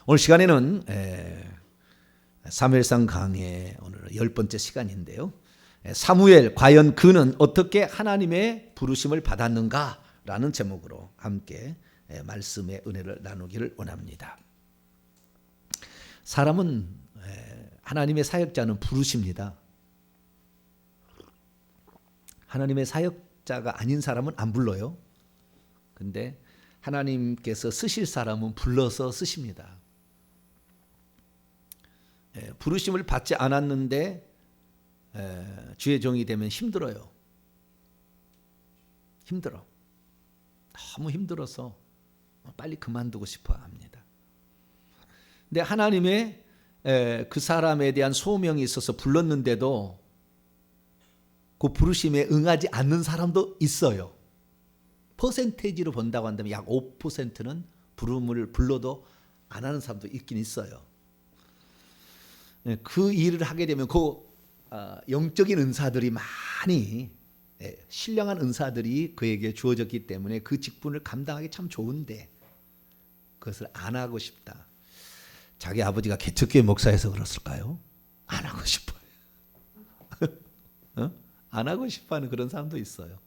오늘 시간에는 사무엘상 강의 오늘 10번째 시간인데요. 사무엘 과연 그는 어떻게 하나님의 부르심을 받았는가라는 제목으로 함께 말씀의 은혜를 나누기를 원합니다. 사람은 하나님의 사역자는 부르십니다. 하나님의 사역자가 아닌 사람은 안 불러요. 근데 하나님께서 쓰실 사람은 불러서 쓰십니다. 부르심을 받지 않았는데 주의 종이 되면 힘들어요. 힘들어. 너무 힘들어서 빨리 그만두고 싶어 합니다. 근데 하나님의 그 사람에 대한 소명이 있어서 불렀는데도 그 부르심에 응하지 않는 사람도 있어요. 퍼센테이지로 본다고 한다면 약 5%는 부름을 불러도 안 하는 사람도 있긴 있어요. 그 일을 하게 되면 그 영적인 은사들이 많이 신령한 은사들이 그에게 주어졌기 때문에 그 직분을 감당하기 참 좋은데 그것을 안 하고 싶다. 자기 아버지가 개척교회 목사여서 그랬을까요? 안 하고 싶어요. 안 하고 싶어하는 그런 사람도 있어요.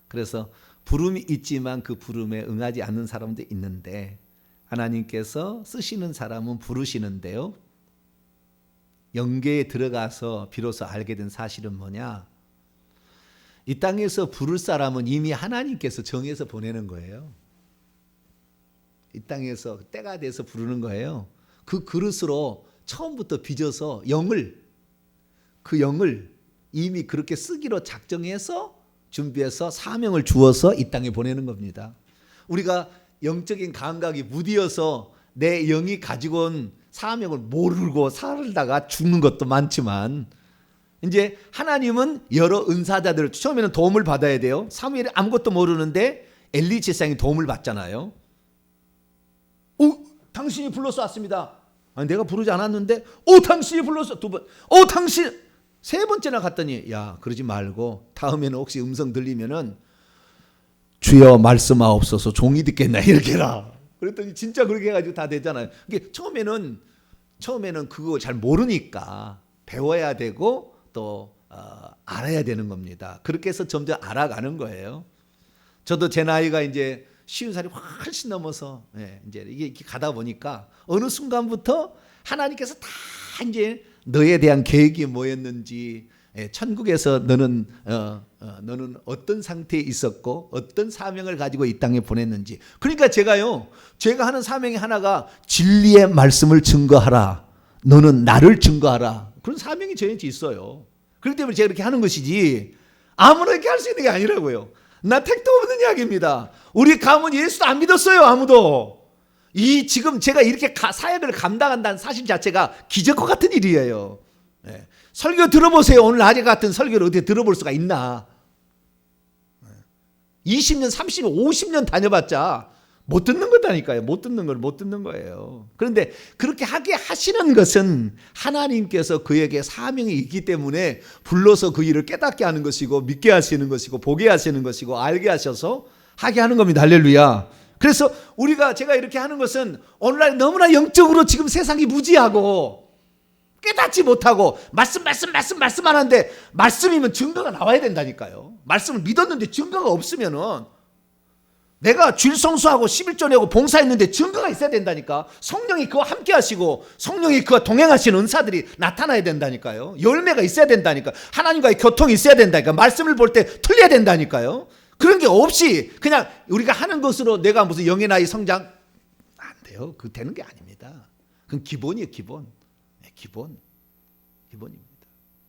그래서 부름이 있지만 그 부름에 응하지 않는 사람도 있는데 하나님께서 쓰시는 사람은 부르시는데요. 영계에 들어가서 비로소 알게 된 사실은 뭐냐? 이 땅에서 부를 사람은 이미 하나님께서 정해서 보내는 거예요. 이 땅에서 때가 돼서 부르는 거예요. 그 그릇으로 처음부터 빚어서 그 영을 이미 그렇게 쓰기로 작정해서 준비해서 사명을 주어서 이 땅에 보내는 겁니다. 우리가 영적인 감각이 무디어서 내 영이 가지고 온 사명을 모르고 살다가 죽는 것도 많지만 이제 하나님은 여러 은사자들 처음에는 도움을 받아야 돼요. 사무엘이 아무것도 모르는데 엘리 제사장이 도움을 받잖아요. 당신이 불러서 왔습니다. 아니, 내가 부르지 않았는데 당신이 불러서 두 번 당신 세 번째나 갔더니 야 그러지 말고 다음에는 혹시 음성 들리면은 주여 말씀하옵소서 종이 듣겠나 이렇게 해라. 그랬더니 진짜 그렇게 해가지고 다 되잖아요. 이게 처음에는 그거 잘 모르니까 배워야 되고 또 알아야 되는 겁니다. 그렇게 해서 점점 알아가는 거예요. 저도 제 나이가 이제 50살이 훨씬 넘어서 이제 이게 가다 보니까 어느 순간부터 하나님께서 다 이제 너에 대한 계획이 뭐였는지, 천국에서 너는 어떤 상태에 있었고 어떤 사명을 가지고 이 땅에 보냈는지. 그러니까 제가 하는 사명이 하나가 진리의 말씀을 증거하라. 너는 나를 증거하라. 그런 사명이 저한테 있어요. 그렇기 때문에 제가 이렇게 하는 것이지 아무나 이렇게 할 수 있는 게 아니라고요. 나 택도 없는 이야기입니다. 우리 가문 예수도 안 믿었어요. 아무도. 지금 제가 이렇게 사역을 감당한다는 사실 자체가 기적과 같은 일이에요. 설교 들어보세요. 오늘 낮에 같은 설교를 어떻게 들어볼 수가 있나. 20년, 30년, 50년 다녀봤자 못 듣는 거다니까요. 못 듣는 거예요. 그런데 그렇게 하게 하시는 것은 하나님께서 그에게 사명이 있기 때문에 불러서 그 일을 깨닫게 하는 것이고 믿게 하시는 것이고 보게 하시는 것이고 알게 하셔서 하게 하는 겁니다. 할렐루야. 그래서 제가 이렇게 하는 것은 오늘날 너무나 영적으로 지금 세상이 무지하고 깨닫지 못하고 말씀 하는데 말씀이면 증거가 나와야 된다니까요. 말씀을 믿었는데 증거가 없으면은 내가 쥘성수하고 11조 내고 봉사했는데 증거가 있어야 된다니까. 성령이 그와 함께 하시고 성령이 그와 동행하시는 은사들이 나타나야 된다니까요. 열매가 있어야 된다니까. 하나님과의 교통이 있어야 된다니까. 말씀을 볼 때 틀려야 된다니까요. 그런 게 없이 그냥 우리가 하는 것으로 내가 무슨 영의 나이 성장 안 돼요. 그 되는 게 아닙니다. 그건 기본이에요. 기본입니다.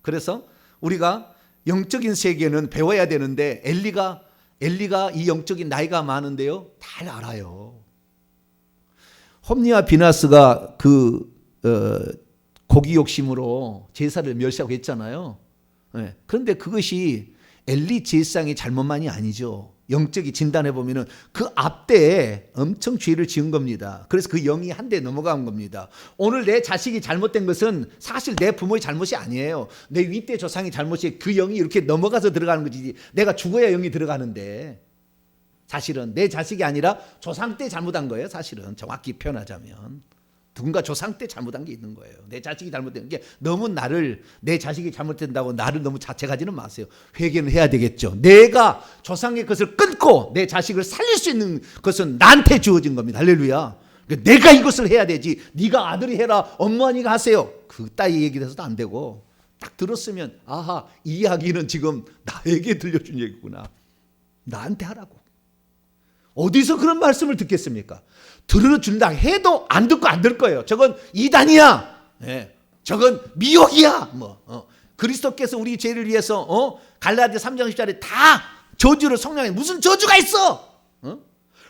그래서 우리가 영적인 세계는 배워야 되는데 엘리가 이 영적인 나이가 많은데요. 잘 알아요. 홈니와 비나스가 고기 욕심으로 제사를 멸시하고 했잖아요. 예. 그런데 그것이 엘리 제사장의 잘못만이 아니죠. 영적이 진단해 보면은 그 앞대에 엄청 죄를 지은 겁니다. 그래서 그 영이 한 대 넘어간 겁니다. 오늘 내 자식이 잘못된 것은 사실 내 부모의 잘못이 아니에요. 내 윗대 조상의 잘못이 그 영이 이렇게 넘어가서 들어가는 거지. 내가 죽어야 영이 들어가는데 사실은 내 자식이 아니라 조상 때 잘못한 거예요. 사실은 정확히 표현하자면. 누군가 조상 때 잘못한 게 있는 거예요. 내 자식이 잘못된 게 너무 내 자식이 잘못된다고 나를 너무 자책하지는 마세요. 회개는 해야 되겠죠. 내가 조상의 것을 끊고 내 자식을 살릴 수 있는 것은 나한테 주어진 겁니다. 할렐루야. 그러니까 내가 이것을 해야 되지. 네가 아들이 해라. 엄마니가 하세요. 그 따위 얘기 돼서도 안 되고 딱 들었으면 아하 이 이야기는 지금 나에게 들려준 얘기구나. 나한테 하라고. 어디서 그런 말씀을 듣겠습니까? 들어준다 해도 안 듣고 안 들 거예요. 저건 이단이야. 예. 저건 미혹이야. 그리스도께서 우리 죄를 위해서 갈라디아 3장 10절에 다 저주를 성령에 무슨 저주가 있어?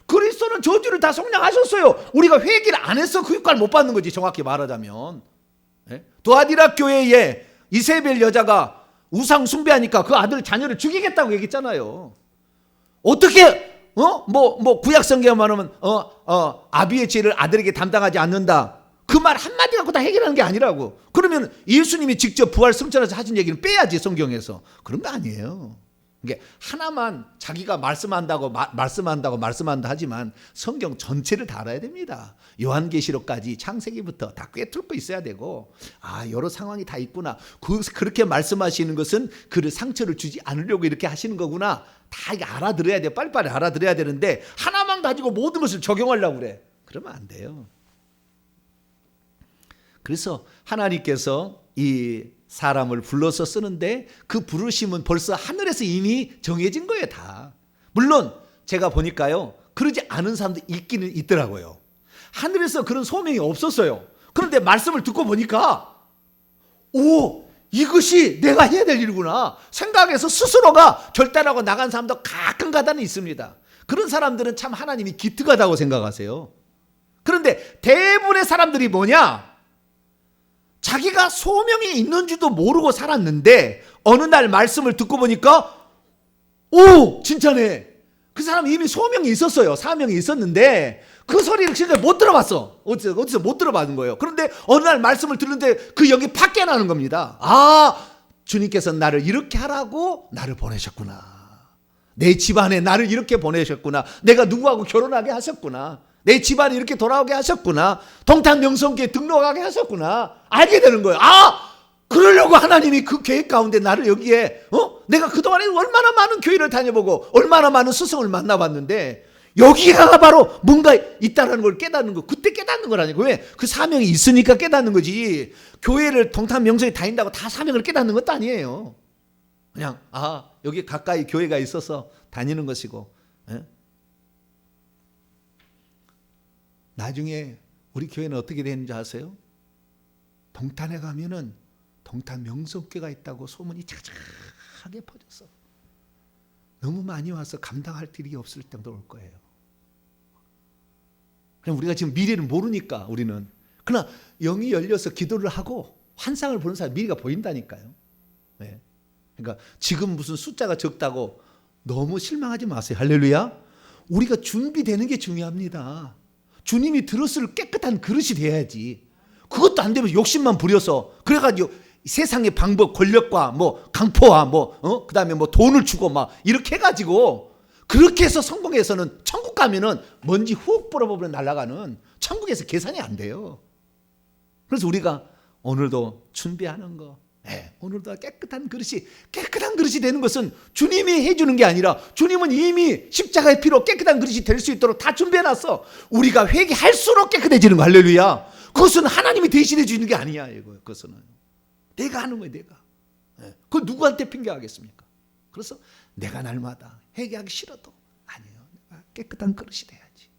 그리스도는 저주를 다 성령하셨어요. 우리가 회개를 안 해서 그 효과를 못 받는 거지. 정확히 말하자면. 예? 도아디라 교회에 이세벨 여자가 우상 숭배하니까 그 아들 자녀를 죽이겠다고 얘기했잖아요. 어떻게 구약 성경에 말하면 아비의 죄를 아들에게 담당하지 않는다. 그 말 한마디 갖고 다 해결하는 게 아니라고. 그러면 예수님이 직접 부활 승천해서 하신 얘기는 빼야지 성경에서. 그런 거 아니에요. 이게 하나만 자기가 말씀한다 하지만 성경 전체를 다 알아야 됩니다. 요한계시록까지 창세기부터 다 꿰뚫고 있어야 되고 여러 상황이 다 있구나. 그렇게 말씀하시는 것은 그를 상처를 주지 않으려고 이렇게 하시는 거구나. 다 이게 알아들어야 돼요. 빨리빨리 알아들어야 되는데 하나만 가지고 모든 것을 적용하려고 그래. 그러면 안 돼요. 그래서 하나님께서 이 사람을 불러서 쓰는데 그 부르심은 벌써 하늘에서 이미 정해진 거예요. 다. 물론 제가 보니까요. 그러지 않은 사람도 있기는 있더라고요. 하늘에서 그런 소명이 없었어요. 그런데 말씀을 듣고 보니까 이것이 내가 해야 될 일이구나 생각해서 스스로가 결단하고 나간 사람도 가끔가다는 있습니다. 그런 사람들은 참 하나님이 기특하다고 생각하세요. 그런데 대부분의 사람들이 뭐냐? 자기가 소명이 있는 줄도 모르고 살았는데 어느 날 말씀을 듣고 보니까 진짜네. 그 사람 이미 소명이 있었어요. 사명이 있었는데 그 소리를 진짜 못 들어봤어. 어디서 못 들어봤는 거예요. 그런데 어느 날 말씀을 듣는데 그 영이 팍 깨나는 겁니다. 주님께서 나를 이렇게 하라고 나를 보내셨구나. 내 집안에 나를 이렇게 보내셨구나. 내가 누구하고 결혼하게 하셨구나. 내 집안이 이렇게 돌아오게 하셨구나. 동탄 명성교회 등록하게 하셨구나. 알게 되는 거예요. 그러려고 하나님이 그 계획 가운데 나를 여기에 내가 그동안에 얼마나 많은 교회를 다녀보고 얼마나 많은 스승을 만나봤는데 여기가 바로 뭔가 있다는 걸 깨닫는 거. 그때 깨닫는 거라니까. 왜? 그 사명이 있으니까 깨닫는 거지. 교회를 동탄 명성에 다닌다고 다 사명을 깨닫는 것도 아니에요. 그냥 여기 가까이 교회가 있어서 다니는 것이고. 예? 나중에 우리 교회는 어떻게 되는지 아세요? 동탄에 가면은 동탄 명성교회가 있다고 소문이 자자하게 퍼졌어. 너무 많이 와서 감당할 길이 없을 정도로 올 거예요. 그냥 우리가 지금 미래를 모르니까 우리는. 그러나 영이 열려서 기도를 하고 환상을 보는 사람 미래가 보인다니까요. 네. 그러니까 지금 무슨 숫자가 적다고 너무 실망하지 마세요. 할렐루야. 우리가 준비되는 게 중요합니다. 주님이 들었을 깨끗한 그릇이 돼야지. 그것도 안 되면 욕심만 부려서 그래가지고 세상의 방법, 권력과 강포와 그다음에 돈을 주고 이렇게 해가지고 그렇게 해서 성공해서는 천국 가면은 먼지 훅 불어보면 날아가는 천국에서 계산이 안 돼요. 그래서 우리가 오늘도 준비하는 거, 오늘도 깨끗한 그릇이 되는 것은 주님이 해주는 게 아니라 주님은 이미 십자가의 피로 깨끗한 그릇이 될 수 있도록 다 준비해놨어. 우리가 회개할수록 깨끗해지는 거. 할렐루야. 그것은 하나님이 대신해 주는 게 아니야. 그것은 내가 하는 거예요. 내가. 그걸 누구한테 핑계하겠습니까? 그래서 내가 날마다 회개하기 싫어도 아니에요. 내가 깨끗한 그릇이 돼야지.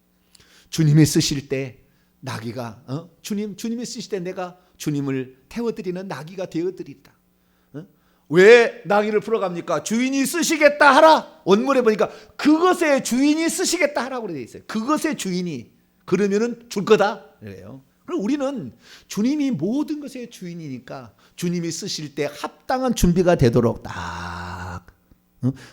주님이 쓰실 때 나귀가 주님이 쓰실 때 내가 주님을 태워드리는 나귀가 되어드린다. 왜 나귀를 풀어갑니까? 주인이 쓰시겠다 하라. 원문에 보니까 그것의 주인이 쓰시겠다 하라고 되어 있어요. 그것의 주인이 그러면은 줄 거다. 그래요. 그리고 우리는 주님이 모든 것의 주인이니까 주님이 쓰실 때 합당한 준비가 되도록 딱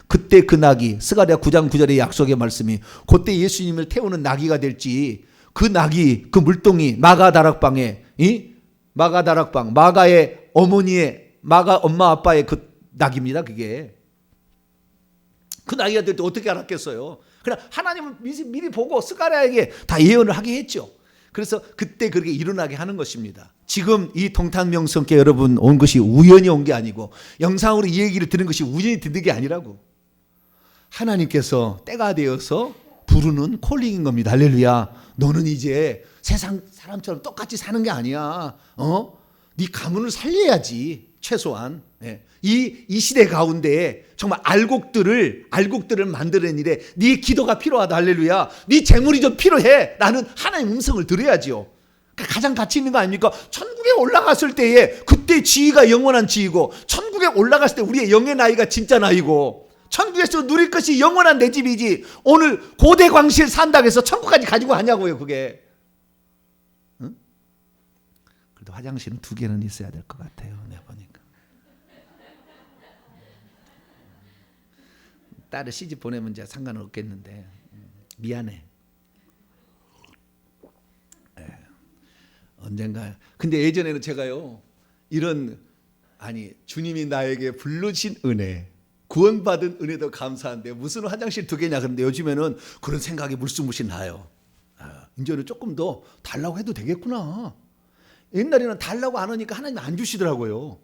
그때 그 낙이 스가랴 9장 9절의 약속의 말씀이 그때 예수님을 태우는 낙이가 될지 그 낙이 그 물동이 마가 다락방에 마가 다락방 마가의 어머니의 마가 엄마 아빠의 그 낙입니다. 그게 그 낙이가 될 때 어떻게 알았겠어요? 그러나 하나님은 미리 보고 스가랴에게 다 예언을 하게 했죠. 그래서 그때 그렇게 일어나게 하는 것입니다. 지금 이 동탄명성께 여러분 온 것이 우연히 온 게 아니고 영상으로 이 얘기를 들은 것이 우연히 듣는 게 아니라고. 하나님께서 때가 되어서 부르는 콜링인 겁니다. 할렐루야. 너는 이제 세상 사람처럼 똑같이 사는 게 아니야. 네 가문을 살려야지. 최소한. 이 시대 가운데 정말 알곡들을 만드는 일에 네 기도가 필요하다. 할렐루야. 네 재물이 좀 필요해. 나는 하나님의 음성을 들어야지요. 가장 가치 있는 거 아닙니까? 천국에 올라갔을 때에 그때 지위가 영원한 지위고 천국에 올라갔을 때 우리의 영의 나이가 진짜 나이고 천국에서 누릴 것이 영원한 내 집이지 오늘 고대 광실 산다고 해서 천국까지 가지고 가냐고요. 그게. 응? 그래도 화장실은 2개는 있어야 될 것 같아요. 내가 보니까. 딸을 시집 보내면 이제 상관은 없겠는데 미안해. 언젠가. 근데 예전에는 제가요 주님이 나에게 불러주신 은혜 구원받은 은혜도 감사한데 무슨 화장실 2개냐 그런데 요즘에는 그런 생각이 물씬 나요. 이제는 조금 더 달라고 해도 되겠구나. 옛날에는 달라고 안 하니까 하나님 안 주시더라고요.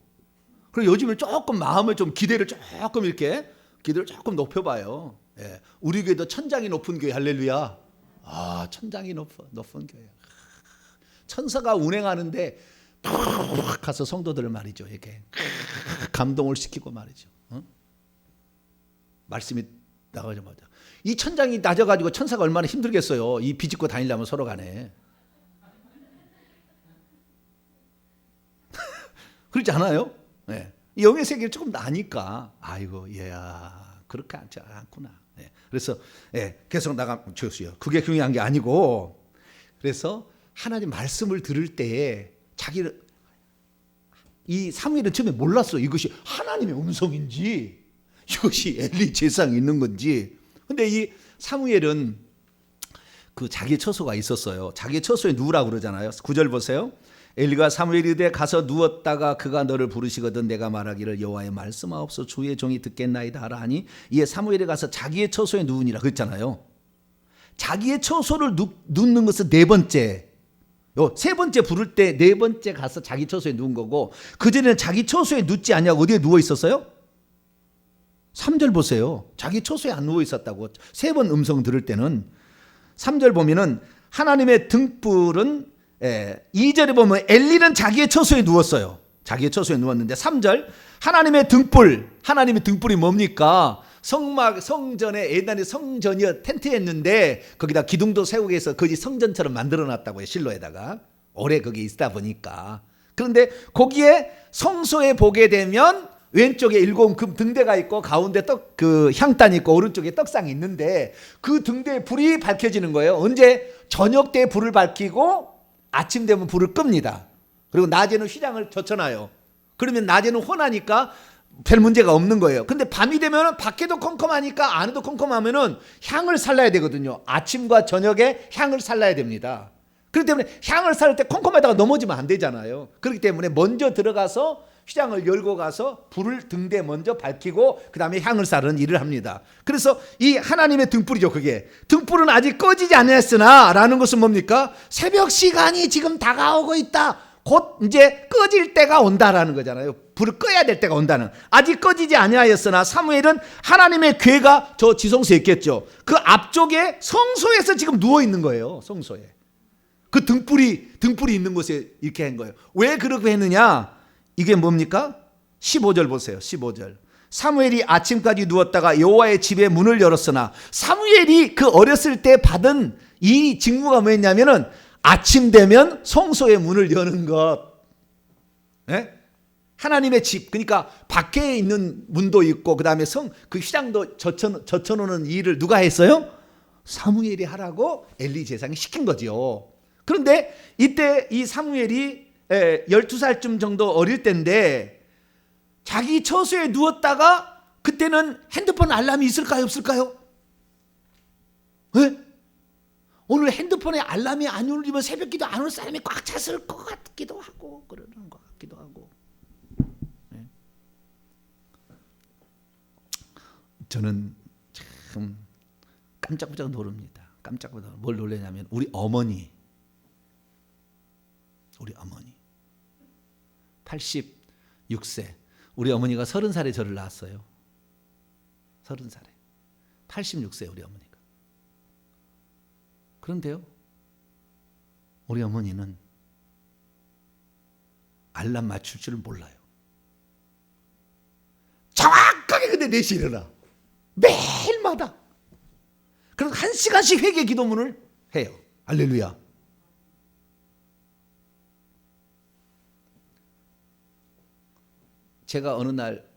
그리고 요즘에 조금 마음을 좀 기대를 조금 높여봐요. 우리 교회도 천장이 높은 교회. 할렐루야. 천장이 높은 교회. 천사가 운행하는데 가서 성도들을 말이죠. 이렇게 감동을 시키고 말이죠. 말씀이 나가자마자 이 천장이 낮아가지고 천사가 얼마나 힘들겠어요. 이 비집고 다니려면 서로 간에. 그렇지 않아요? 영의 세계를 조금 나니까 아이고 얘야 그렇게 않구나. 그래서 계속 나가주세요. 그게 중요한 게 아니고 그래서 하나님 말씀을 들을 때에 자기는 이 사무엘은 처음에 몰랐어. 이것이 하나님의 음성인지 이것이 엘리 제사장이 있는 건지. 근데 이 사무엘은 그 자기 처소가 있었어요. 자기 처소에 누우라고 그러잖아요. 9절 보세요. 엘리가 사무엘이 이르되 가서 누웠다가 그가 너를 부르시거든 내가 말하기를 여호와의 말씀하옵소 주의 종이 듣겠나이다 하라 하니 이에 사무엘이 가서 자기의 처소에 누우니라 그랬잖아요. 자기의 처소를 눕는 것은 4번째. 3번째 부를 때 4번째 가서 자기 처소에 누운 거고 그전에는 자기 처소에 눕지 않냐고 어디에 누워 있었어요? 3절 보세요. 자기 처소에 안 누워 있었다고. 3번 음성 들을 때는 3절 보면은 하나님의 등불은 2절에 보면 엘리는 자기의 처소에 누웠어요. 자기의 처소에 누웠는데 3절 하나님의 등불이 뭡니까? 성전에 옛날에 성전이 텐트였는데 거기다 기둥도 세우게 해서 거기 성전처럼 만들어놨다고요. 실로에다가 오래 거기 있다 보니까. 그런데 거기에 성소에 보게 되면 왼쪽에 7금 등대가 있고 가운데 그 향단이 있고 오른쪽에 떡상이 있는데 그 등대에 불이 밝혀지는 거예요. 언제? 저녁 때 불을 밝히고 아침 되면 불을 끕니다. 그리고 낮에는 휘장을 젖혀놔요. 그러면 낮에는 혼하니까 별 문제가 없는 거예요. 근데 밤이 되면 밖에도 컴컴하니까 안에도 컴컴하면은 향을 살라야 되거든요. 아침과 저녁에 향을 살라야 됩니다. 그렇기 때문에 향을 살 때 컴컴하다가 넘어지면 안 되잖아요. 그렇기 때문에 먼저 들어가서 휘장을 열고 가서 불을 등대 먼저 밝히고 그 다음에 향을 사르는 일을 합니다. 그래서 이 하나님의 등불이죠. 그게 등불은 아직 꺼지지 않았으나 라는 것은 뭡니까? 새벽 시간이 지금 다가오고 있다. 곧 이제 꺼질 때가 온다라는 거잖아요. 불을 꺼야 될 때가 온다는. 아직 꺼지지 아니하였으나 사무엘은 하나님의 궤가 저 지성소에 있겠죠. 그 앞쪽에 성소에서 지금 누워 있는 거예요. 성소에. 그 등불이 있는 곳에 이렇게 한 거예요. 왜 그렇게 했느냐? 이게 뭡니까? 15절 보세요. 15절. 사무엘이 아침까지 누웠다가 여호와의 집의 문을 열었으나 사무엘이 그 어렸을 때 받은 이 직무가 뭐였냐면은 아침 되면 성소의 문을 여는 것. 하나님의 집, 그러니까 밖에 있는 문도 있고 그 다음에 그 휘장도 젖혀놓는 일을 누가 했어요? 사무엘이 하라고 엘리 제사장이 시킨 거죠. 그런데 이때 이 사무엘이 12살쯤 정도 어릴 때인데 자기 처소에 누웠다가 그때는 핸드폰 알람이 있을까요? 없을까요? 네? 오늘 핸드폰에 알람이 안 울리면 새벽기도 안 올 사람이 꽉 찼을 것 같기도 하고 그러는 것 같기도 하고. 네. 저는 참 깜짝깜짝 놀랍니다. 깜짝깜짝 뭘 놀라냐면 우리 어머니 86세 우리 어머니가 30살에 저를 낳았어요. 30살에 86세 우리 어머니가. 그런데요 우리 어머니는 알람 맞출 줄 몰라요. 정확하게 근데 4시에 일어나. 매일마다. 그래서 1시간씩 회개 기도문을 해요. 할렐루야. 제가 어느 날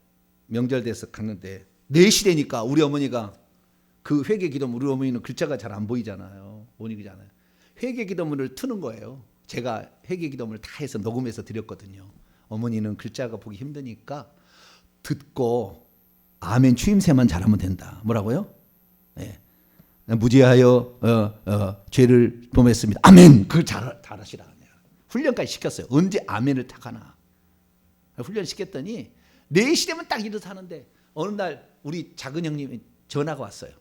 명절 돼서 갔는데 4시 되니까 우리 어머니가 그 회개 기도문, 우리 어머니는 글자가 잘 안 보이잖아요. 못 읽잖아요. 회개 기도문을 트는 거예요. 제가 회개 기도문을 다 해서 녹음해서 드렸거든요. 어머니는 글자가 보기 힘드니까 듣고 아멘 추임새만 잘하면 된다. 뭐라고요? 네. 무죄하여 죄를 범했습니다. 아멘. 그걸 잘하시라. 훈련까지 시켰어요. 언제 아멘을 딱 하나. 훈련을 시켰더니 4시 되면 딱 일어서 하는데 어느 날 우리 작은 형님이 전화가 왔어요.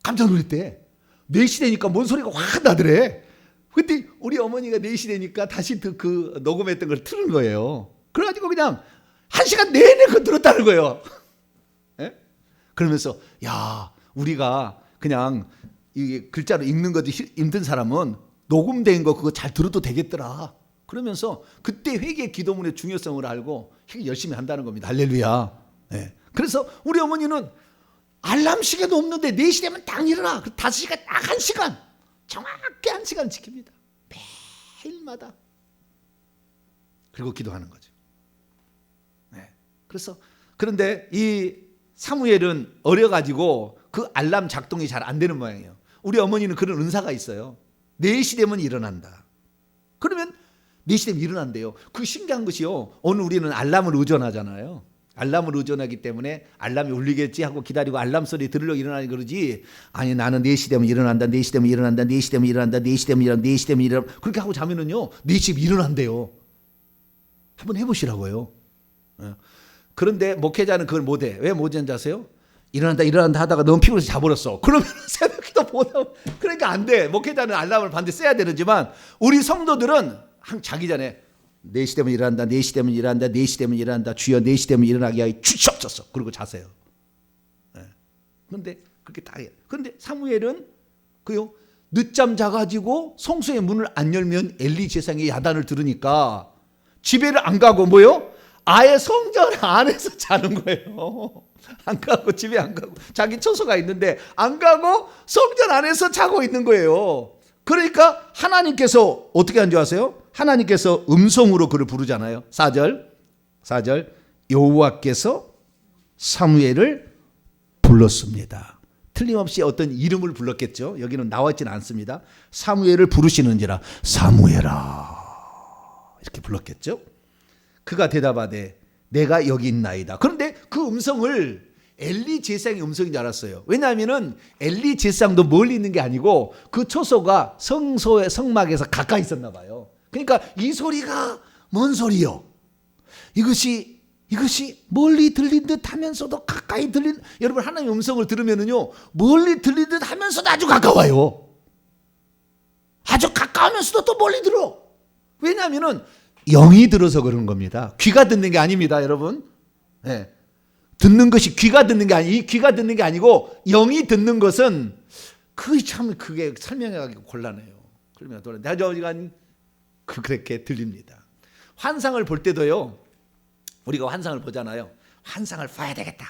깜짝 놀랐대. 4시 되니까 뭔 소리가 확 나더래. 그때 우리 어머니가 4시 되니까 다시 그 녹음했던 걸 틀은 거예요. 그래가지고 그냥 1시간 내내 그거 들었다는 거예요. 예? 그러면서 야 우리가 그냥 이 글자로 읽는 것도 힘든 사람은 녹음된 거 그거 잘 들어도 되겠더라. 그러면서 그때 회개 기도문의 중요성을 알고 열심히 한다는 겁니다. 할렐루야. 예. 그래서 우리 어머니는 알람 시계도 없는데 4시 되면 딱 일어나. 5시간 딱 1시간. 정확히 1시간 지킵니다. 매일마다. 그리고 기도하는 거죠. 네. 그런데 이 사무엘은 어려가지고 그 알람 작동이 잘 안 되는 모양이에요. 우리 어머니는 그런 은사가 있어요. 4시 되면 일어난다. 그러면 4시 되면 일어난대요. 그 신기한 것이요. 오늘 우리는 알람을 의존하잖아요. 알람을 의존하기 때문에 알람이 울리겠지 하고 기다리고 알람 소리 들으려고 일어나니 그러지. 아니 나는 4시 되면 일어난다. 4시 되면 일어난다. 4시 되면 일어난다. 4시 되면 일어난다. 4시 되면 일어난다. 그렇게 하고 자면은요. 4시에 일어난대요. 한번 해보시라고요. 그런데 목회자는 그걸 못해. 왜 못하는지 아세요? 일어난다 하다가 너무 피곤해서 자버렸어. 그러면 새벽기도 못하고. 그러니까 안 돼. 목회자는 알람을 반드시 써야 되지만 우리 성도들은 자기 전에 4시 되면 일어난다. 4시 되면 일어난다. 4시 되면 일어난다. 주여 4시 되면 일어나게 하여 주시옵소서. 그리고 자세요. 그런데 그렇게 다 해요. 그런데 사무엘은 그요 늦잠 자가지고 성소의 문을 안 열면 엘리 제사장의 야단을 들으니까 집에를 안 가고 뭐요? 아예 성전 안에서 자는 거예요. 안 가고 집에 안 가고 자기 처소가 있는데 안 가고 성전 안에서 자고 있는 거예요. 그러니까 하나님께서 어떻게 한 줄 아세요? 하나님께서 음성으로 그를 부르잖아요. 4절 여호와께서 사무엘을 불렀습니다. 틀림없이 어떤 이름을 불렀겠죠. 여기는 나와 있지는 않습니다. 사무엘을 부르시는지라 사무엘아 이렇게 불렀겠죠. 그가 대답하되 내가 여기 있나이다. 그런데 그 음성을 엘리 제사장의 음성인 줄 알았어요. 왜냐하면 엘리 제사장도 멀리 있는 게 아니고 그 처소가 성소의 성막에서 가까이 있었나 봐요. 그러니까 이 소리가 뭔 소리요? 이것이 멀리 들린 듯 하면서도 가까이 들린, 여러분 하나님의 음성을 들으면은요 멀리 들린 듯 하면서도 아주 가까워요. 아주 가까우면서도 또 멀리 들어. 왜냐하면은 영이 들어서 그런 겁니다. 귀가 듣는 게 아닙니다, 여러분. 네. 듣는 것이 귀가 듣는 게 아니, 귀가 듣는 게 아니고 영이 듣는 것은 그게 설명하기 곤란해요. 그러면 나중에 그렇게 들립니다. 환상을 볼 때도요. 우리가 환상을 보잖아요. 환상을 봐야 되겠다.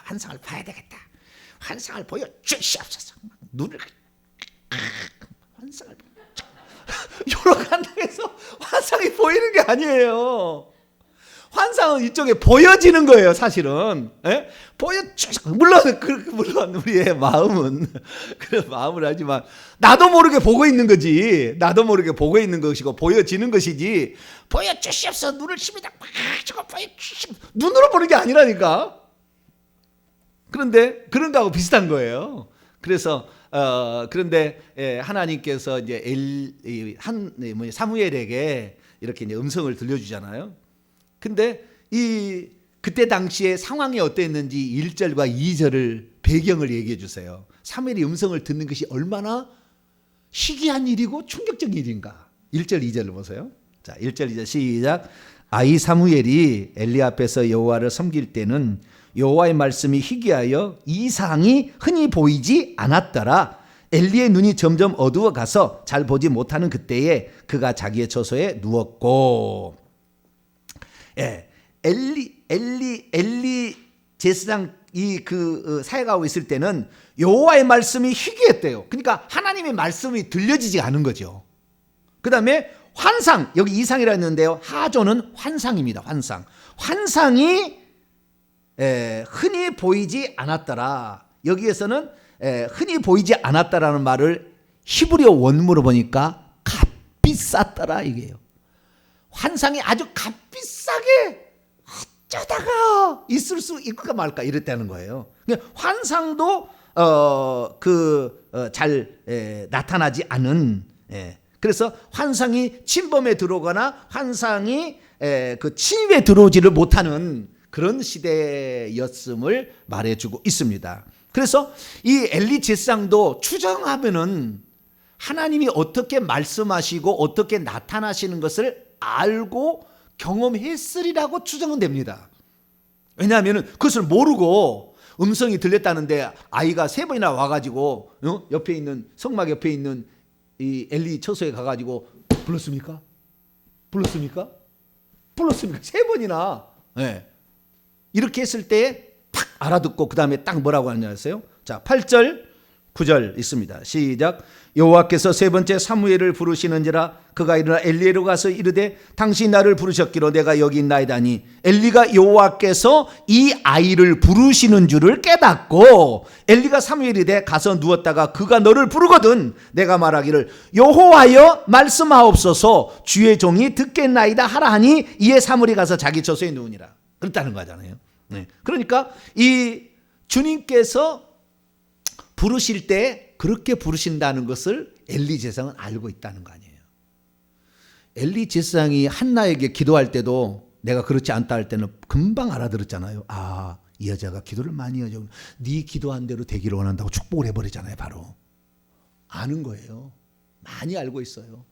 환상을 보여 주시옵소서. 눈을 환상을 여러 간당에서 환상이 보이는 게 아니에요. 환상은 이쪽에 보여지는 거예요, 사실은. 예? 물론 우리의 마음은 그런 마음을 하지만 나도 모르게 보고 있는 거지. 나도 모르게 보고 있는 것이고 보여지는 것이지. 보여주시옵소서. 눈을 힘이다 막 저거 보여주시옵소서. 눈으로 보는 게 아니라니까. 그런데 그런 거하고 비슷한 거예요. 그래서 그런데 하나님께서 이제 사무엘에게 이렇게 이제 음성을 들려주잖아요. 근데 그때 당시에 상황이 어땠는지 1절과 2절을 배경을 얘기해 주세요. 사무엘이 음성을 듣는 것이 얼마나 희귀한 일이고 충격적인 일인가. 1절 2절을 보세요. 자, 1절 2절 시작. 아이 사무엘이 엘리 앞에서 여호와를 섬길 때는 여호와의 말씀이 희귀하여 이상이 흔히 보이지 않았더라. 엘리의 눈이 점점 어두워 가서 잘 보지 못하는 그때에 그가 자기의 처소에 누웠고. 예, 엘리 제사장 사역하고 있을 때는 여호와의 말씀이 희귀했대요. 그러니까 하나님의 말씀이 들려지지 않은 거죠. 그 다음에 환상, 여기 이상이라 했는데요. 하조는 환상입니다. 환상이 흔히 보이지 않았더라. 여기에서는 흔히 보이지 않았다라는 말을 히브리어 원문으로 보니까 값비쌌더라 이게요. 환상이 아주 값비싸게 어쩌다가 있을 수 있을까 말까 이랬다는 거예요. 환상도 잘 나타나지 않은, 그래서 환상이 침범에 들어오거나 환상이 침입에 들어오지를 못하는 그런 시대였음을 말해주고 있습니다. 그래서 이 엘리 제사장도 추정하면은 하나님이 어떻게 말씀하시고 어떻게 나타나시는 것을 알고 경험했으리라고 추정은 됩니다. 왜냐하면 그것을 모르고 음성이 들렸다는데 아이가 3번이나 와가지고 옆에 있는 성막 옆에 있는 이 엘리 처소에 가가지고 불렀습니까? 3번이나. 네. 이렇게 했을 때 팍 알아듣고 그 다음에 딱 뭐라고 하느냐 하세요? 자, 8절 9절 있습니다. 시작. 여호와께서 3번째 사무엘을 부르시는지라 그가 일어나 엘리에로 가서 이르되 당신이 나를 부르셨기로 내가 여기 있나이다니. 엘리가 여호와께서 이 아이를 부르시는 줄을 깨닫고 엘리가 사무엘이 돼 가서 누웠다가 그가 너를 부르거든 내가 말하기를 여호와여 말씀하옵소서 주의 종이 듣겠나이다 하라 하니 이에 사무엘이 가서 자기 처소에 누우니라. 그렇다는 거잖아요. 네. 그러니까 이 주님께서 부르실 때 그렇게 부르신다는 것을 엘리 제사장은 알고 있다는 거 아니에요. 엘리 제사장이 한나에게 기도할 때도 내가 그렇지 않다 할 때는 금방 알아들었잖아요. 아, 이 여자가 기도를 많이 하죠. 네 기도한 대로 되기를 원한다고 축복을 해버리잖아요. 바로 아는 거예요. 많이 알고 있어요.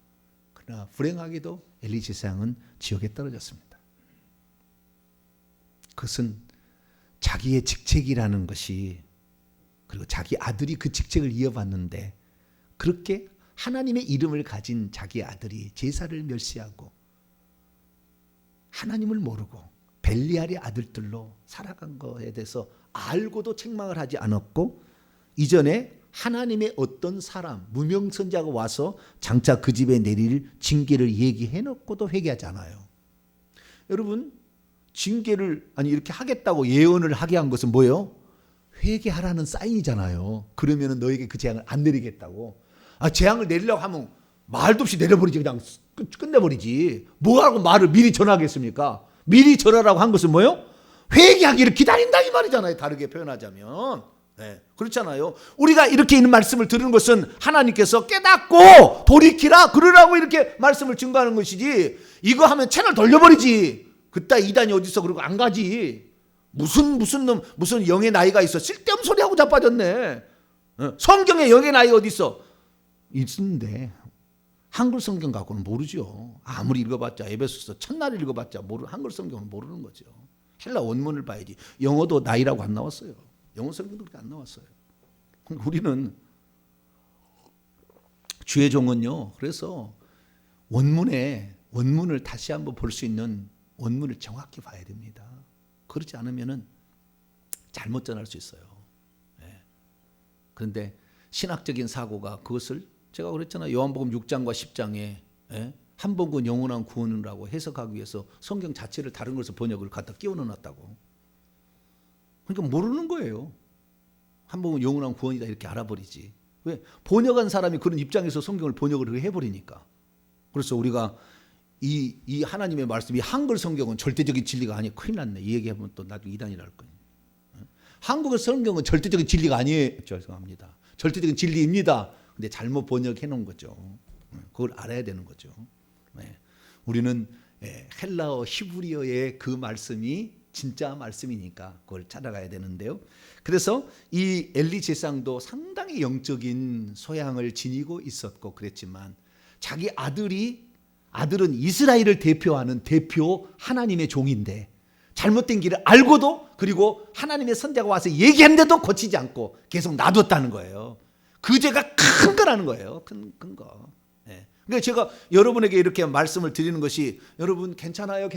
그러나 불행하게도 엘리 제사장은 지옥에 떨어졌습니다. 그것은 자기의 직책이라는 것이, 그리고 자기 아들이 그 직책을 이어받는데 그렇게 하나님의 이름을 가진 자기 아들이 제사를 멸시하고 하나님을 모르고 벨리알의 아들들로 살아간 것에 대해서 알고도 책망을 하지 않았고, 이전에 하나님의 어떤 사람 무명선자가 와서 장차 그 집에 내릴 징계를 얘기해놓고도 회개하지 않아요. 여러분, 징계를 이렇게 하겠다고 예언을 하게 한 것은 뭐예요? 회개하라는 사인이잖아요. 그러면 너에게 그 재앙을 안 내리겠다고. 재앙을 내리려고 하면 말도 없이 내려버리지. 그냥 끝내버리지. 뭐하고 말을 미리 전하겠습니까? 미리 전하라고 한 것은 뭐예요? 회개하기를 기다린다 이 말이잖아요. 다르게 표현하자면. 네, 그렇잖아요. 우리가 이렇게 있는 말씀을 들은 것은 하나님께서 깨닫고 돌이키라 그러라고 이렇게 말씀을 증거하는 것이지, 이거 하면 채널 돌려버리지. 그따 이단이 어딨어. 그러고 안 가지. 무슨 영의 나이가 있어. 쓸데없는 소리하고 자빠졌네. 성경에 영의 나이가 어딨어. 있는데 한글 성경 갖고는 모르죠. 아무리 읽어봤자 에베소서 첫날 읽어봤자 한글 성경은 모르는 거죠. 헬라 원문을 봐야지. 영어도 나이라고 안 나왔어요. 영어 성경도 그렇게 안 나왔어요. 우리는 주의 종은요. 그래서 원문을 다시 한번 볼 수 있는 원문을 정확히 봐야 됩니다. 그렇지 않으면은 잘못 전할 수 있어요. 그런데 신학적인 사고가 그것을, 제가 그랬잖아요. 요한복음 6장과 10장에 한 번 구원 영원한 구원이라고 해석하기 위해서 성경 자체를 다른 것을 번역을 갖다 끼워 넣어놨다고. 그러니까 모르는 거예요. 한 번 구원 영원한 구원이다 이렇게 알아버리지. 왜? 번역한 사람이 그런 입장에서 성경을 번역을 해버리니까. 그래서 우리가 이 하나님의 말씀, 이 한글 성경은 절대적인 진리가 아니에요. 큰일 났네. 이 얘기하면 또 나중에 이단이라 할 거예요. 한국의 성경은 절대적인 진리가 아니에요. 죄송합니다. 절대적인 진리입니다. 근데 잘못 번역해 놓은 거죠. 그걸 알아야 되는 거죠. 우리는 헬라어 히브리어의 그 말씀이 진짜 말씀이니까 그걸 찾아가야 되는데요. 그래서 이 엘리 제사장도 상당히 영적인 소양을 지니고 있었고 그랬지만 자기 아들은 이스라엘을 대표하는 대표 하나님의 종인데 잘못된 길을 알고도 그리고 하나님의 선자가 와서 얘기했는데도 고치지 않고 계속 놔뒀다는 거예요. 그 죄가 큰 거라는 거예요. 큰 거. 그러니까 제가 여러분에게 이렇게 말씀을 드리는 것이 여러분 괜찮아요.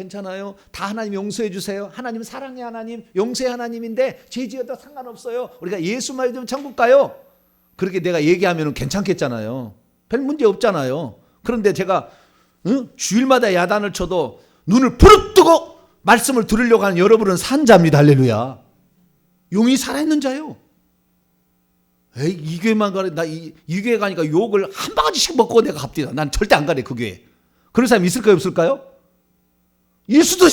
다 하나님 용서해 주세요. 하나님 사랑의 하나님, 용서의 하나님인데 죄 지어도 상관없어요. 우리가 예수만 믿으면 천국 가요. 그렇게 내가 얘기하면 괜찮겠잖아요. 별 문제 없잖아요. 그런데 제가 주일마다 야단을 쳐도 눈을 부릅뜨고 말씀을 들으려고 하는 여러분은 산자입니다. 할렐루야. 용이 살아있는 자요. 에이, 이 교회만 가래. 이 교회 가니까 욕을 한 바가지씩 먹고 내가 갑니다. 난 절대 안 가래 그 교회. 그런 사람 있을까요 없을까요? 있을 수도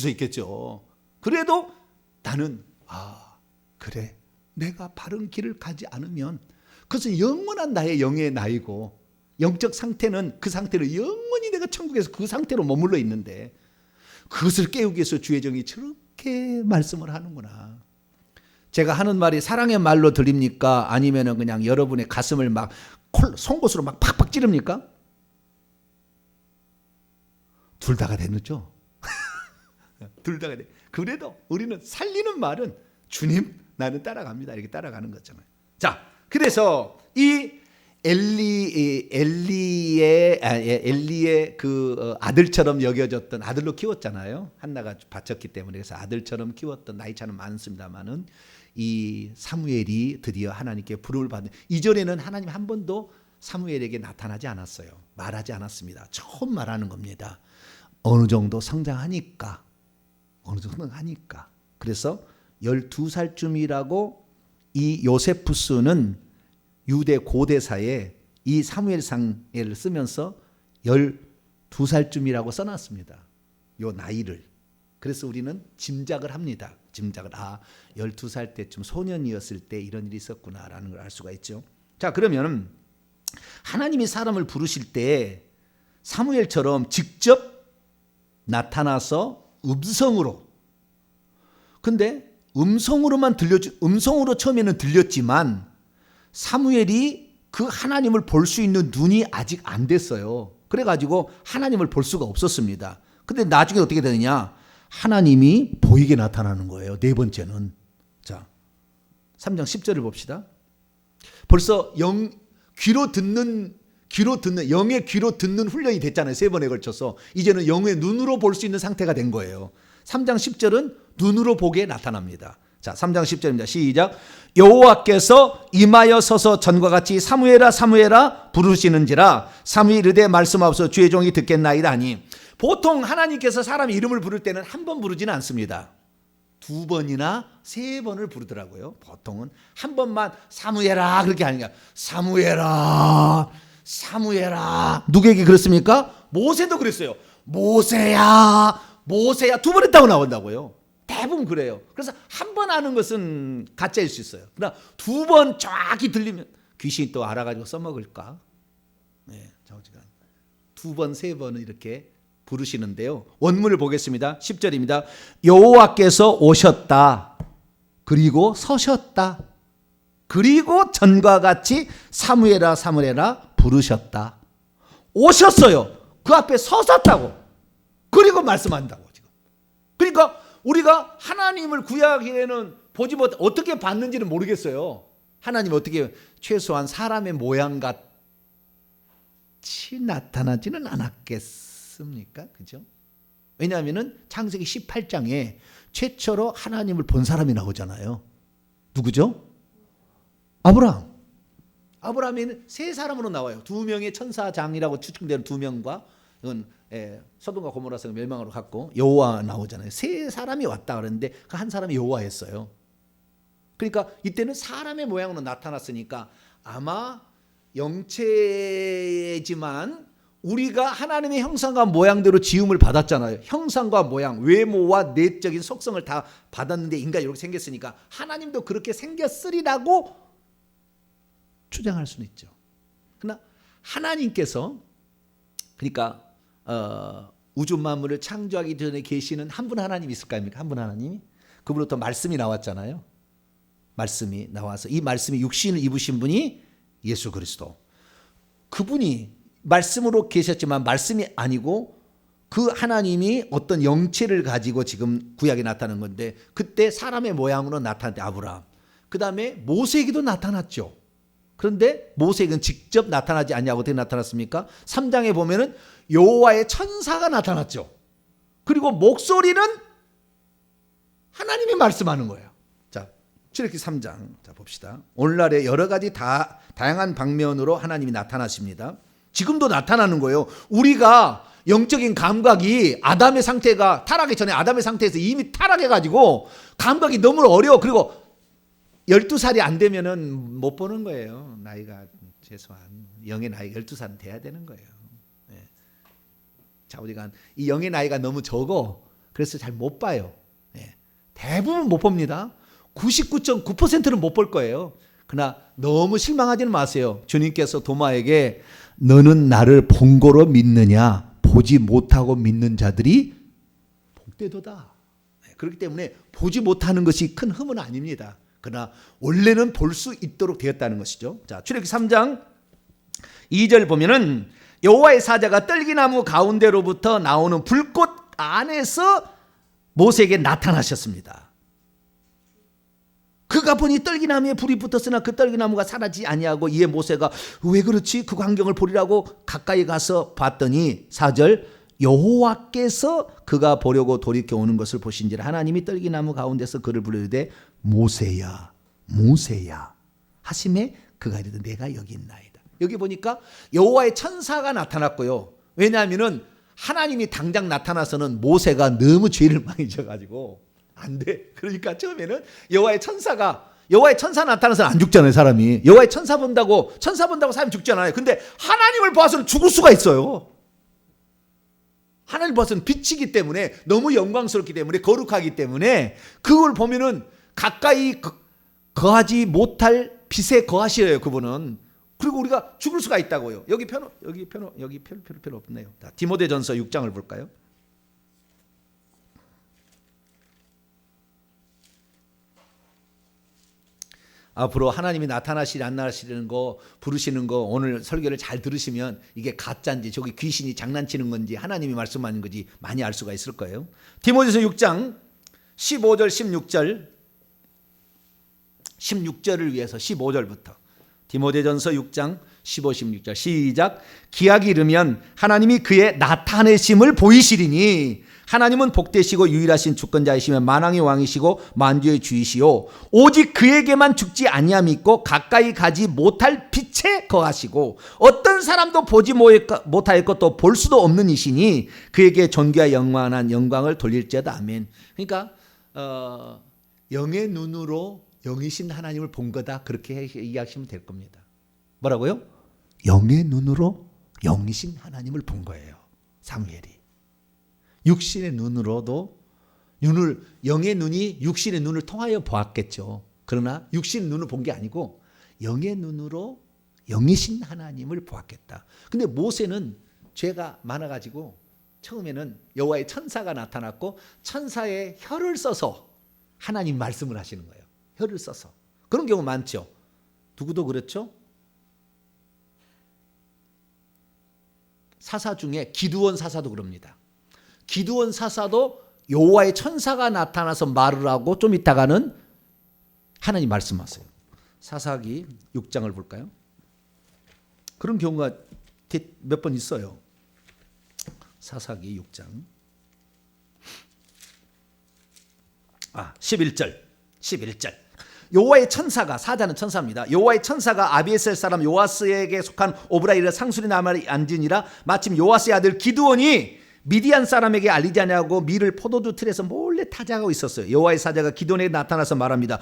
있겠죠. 그래도 나는 그래 내가 바른 길을 가지 않으면 그것은 영원한 나의 영의 나이고 영적 상태는 그 상태로 영원히 내가 천국에서 그 상태로 머물러 있는데 그것을 깨우기 위해서 주의 종이 저렇게 말씀을 하는구나. 제가 하는 말이 사랑의 말로 들립니까? 아니면 그냥 여러분의 가슴을 막 송곳으로 막 팍팍 찌릅니까? 둘 다가 되죠. 둘 다가 돼. 그래도 우리는 살리는 말은 주님 나는 따라갑니다. 이렇게 따라가는 거잖아요. 자, 그래서 이 엘리의 그 아들처럼 여겨졌던 아들로 키웠잖아요. 한나가 바쳤기 때문에 그래서 아들처럼 키웠던 나이 차는 많습니다만은 이 사무엘이 드디어 하나님께 부름을 받는 이전에는 하나님 한 번도 사무엘에게 나타나지 않았어요. 말하지 않았습니다. 처음 말하는 겁니다. 어느 정도 성장하니까 그래서 12살쯤이라고 이 요세푸스는 유대 고대사에 이 사무엘상을 쓰면서 12살쯤이라고 써놨습니다. 요 나이를. 그래서 우리는 짐작을 합니다. 12살 때쯤 소년이었을 때 이런 일이 있었구나라는 걸 알 수가 있죠. 자, 그러면 하나님이 사람을 부르실 때 사무엘처럼 직접 나타나서 음성으로. 근데 음성으로 처음에는 들렸지만 사무엘이 그 하나님을 볼 수 있는 눈이 아직 안 됐어요. 그래가지고 하나님을 볼 수가 없었습니다. 근데 나중에 어떻게 되느냐? 하나님이 보이게 나타나는 거예요. 네 번째는. 자, 3장 10절을 봅시다. 벌써 영의 귀로 듣는 훈련이 됐잖아요. 3번에 걸쳐서. 이제는 영의 눈으로 볼 수 있는 상태가 된 거예요. 3장 10절은 눈으로 보게 나타납니다. 자, 3장 10절입니다. 시작. 여호와께서 임하여 서서 전과 같이 사무엘아 사무엘아 부르시는지라 사무엘이 이르되 말씀하옵소서 주의 종이 듣겠나이다 하니. 보통 하나님께서 사람 이름을 부를 때는 한 번 부르지는 않습니다. 2번이나 3번을 부르더라고요. 보통은 한 번만 사무엘아 그렇게 하는 거야. 사무엘아 누구에게 그렇습니까? 모세도 그랬어요. 모세야 2번 했다고 나온다고요. 대부분 그래요. 그래서 한 번 하는 것은 가짜일 수 있어요. 그러나 2번 정확히 들리면 귀신이 또 알아가지고 써먹을까? 네, 2번, 3번은 이렇게 부르시는데요. 원문을 보겠습니다. 10절입니다. 여호와께서 오셨다. 그리고 서셨다. 그리고 전과 같이 사무엘아 사무엘아 부르셨다. 오셨어요. 그 앞에 서셨다고. 그리고 말씀한다고 지금. 그러니까 우리가 하나님을 구약에는 보지 못 어떻게 봤는지는 모르겠어요. 하나님 어떻게 최소한 사람의 모양 같이 나타나지는 않았겠습니까? 그죠? 왜냐하면은 창세기 18장에 최초로 하나님을 본 사람이 나오잖아요. 누구죠? 아브라함에는 3사람으로 나와요. 2명의 천사장이라고 추측되는 2명과 이건 소돔과 고모라성을 멸망으로 갔고 여호와 나오잖아요. 세 사람이 왔다 그러는데 그 한 사람이 여호와였어요. 그러니까 이때는 사람의 모양으로 나타났으니까 아마 영체지만 우리가 하나님의 형상과 모양대로 지음을 받았잖아요. 형상과 모양, 외모와 내적인 속성을 다 받았는데 인간이 이렇게 생겼으니까 하나님도 그렇게 생겼으리라고 추정할 수는 있죠. 그러나 하나님께서 그러니까 우주 만물을 창조하기 전에 계시는 한 분 하나님이 있을까 아닙니까? 한 분 하나님이. 그분으로부터 말씀이 나왔잖아요. 말씀이 나와서 이 말씀이 육신을 입으신 분이 예수 그리스도. 그분이 말씀으로 계셨지만 말씀이 아니고 그 하나님이 어떤 영체를 가지고 지금 구약에 나타난 건데 그때 사람의 모양으로 나타났대 아브라함. 그 다음에 모세에게도 나타났죠. 그런데 모세에게는 직접 나타나지 않냐고 어떻게 나타났습니까? 3장에 보면은 여호와의 천사가 나타났죠. 그리고 목소리는 하나님이 말씀하는 거예요. 자, 출애굽기 3장 자 봅시다. 오늘날에 여러 가지 다양한 방면으로 하나님이 나타나십니다. 지금도 나타나는 거예요. 우리가 영적인 감각이 아담의 상태가 타락하기 전에 아담의 상태에서 이미 타락해가지고 감각이 너무 어려워. 그리고 12살이 안 되면은 못 보는 거예요. 나이가 최소한 영의 나이가 12살은 돼야 되는 거예요. 네. 자, 우리가 이 영의 나이가 너무 적어. 그래서 잘 못 봐요. 네. 대부분 못 봅니다. 99.9%는 못 볼 거예요. 그러나 너무 실망하지는 마세요. 주님께서 도마에게 너는 나를 본 거로 믿느냐? 보지 못하고 믿는 자들이 복되도다. 네. 그렇기 때문에 보지 못하는 것이 큰 흠은 아닙니다. 그러나 원래는 볼 수 있도록 되었다는 것이죠. 자, 출애굽기 3장 2절 보면은 여호와의 사자가 떨기나무 가운데로부터 나오는 불꽃 안에서 모세에게 나타나셨습니다. 그가 보니 떨기나무에 불이 붙었으나 그 떨기나무가 사라지지 아니하고 이에 모세가 왜 그렇지? 그 광경을 보리라고 가까이 가서 봤더니 4절 여호와께서 그가 보려고 돌이켜 오는 것을 보신지라 하나님이 떨기나무 가운데서 그를 부르되 모세야 모세야 하심에 그가 이르되 내가 여기 있나이다. 여기 보니까 여호와의 천사가 나타났고요. 왜냐하면은 하나님이 당장 나타나서는 모세가 너무 죄를 많이 져가지고 안 돼. 그러니까 처음에는 여호와의 천사 나타나서는 안 죽잖아요. 사람이 여호와의 천사 본다고 사람이 죽잖아요. 근데 하나님을 봐서는 죽을 수가 있어요. 하나님을 봐서는 빛이기 때문에 너무 영광스럽기 때문에 거룩하기 때문에 그걸 보면은 가까이 거하지 못할 빛에 거하시래요. 그분은. 그리고 우리가 죽을 수가 있다고요. 여기 별로 없네요. 디모데전서 6장을 볼까요? 앞으로 하나님이 나타나시리 안 나타나시는 거 부르시는 거 오늘 설교를 잘 들으시면 이게 가짜인지 저기 귀신이 장난치는 건지 하나님이 말씀하는 건지 많이 알 수가 있을 거예요. 디모데전서 6장 15절 16절을 위해서 15절부터 디모데전서 6장 15, 16절 시작. 기약이 이르면 하나님이 그의 나타내심을 보이시리니 하나님은 복되시고 유일하신 주권자이시며 만왕의 왕이시고 만주의 주이시오 오직 그에게만 죽지 아니함이 있고 가까이 가지 못할 빛에 거하시고 어떤 사람도 보지 못하였고 또 볼 수도 없는 이시니 그에게 존귀와 영원한 영광을 돌릴지어다. 아멘. 그러니까 영의 눈으로 영이신 하나님을 본 거다. 그렇게 이해하시면 될 겁니다. 뭐라고요? 영의 눈으로 영이신 하나님을 본 거예요. 사무엘이. 육신의 눈으로도 영의 눈이 육신의 눈을 통하여 보았겠죠. 그러나 육신의 눈을 본 게 아니고 영의 눈으로 영이신 하나님을 보았겠다. 근데 모세는 죄가 많아가지고 처음에는 여호와의 천사가 나타났고 천사의 혀를 써서 하나님 말씀을 하시는 거예요. 혀를 써서. 그런 경우 많죠. 누구도 그렇죠? 사사 중에 기드온 사사도 그럽니다. 기드온 사사도 여호와의 천사가 나타나서 말을 하고 좀 있다가는 하나님 말씀하세요. 사사기 6장을 볼까요? 그런 경우가 몇 번 있어요. 사사기 6장 11절 여호와의 천사가, 사자는 천사입니다. 여호와의 천사가 아비에셀 사람 요아스에게 속한 오브라이를 상수리 나무에 앉으니라. 마침 요아스의 아들 기드온이 미디안 사람에게 알리지 아니하고 밀을 포도주 틀에서 몰래 타작하고 있었어요. 여호와의 사자가 기드온에게 나타나서 말합니다.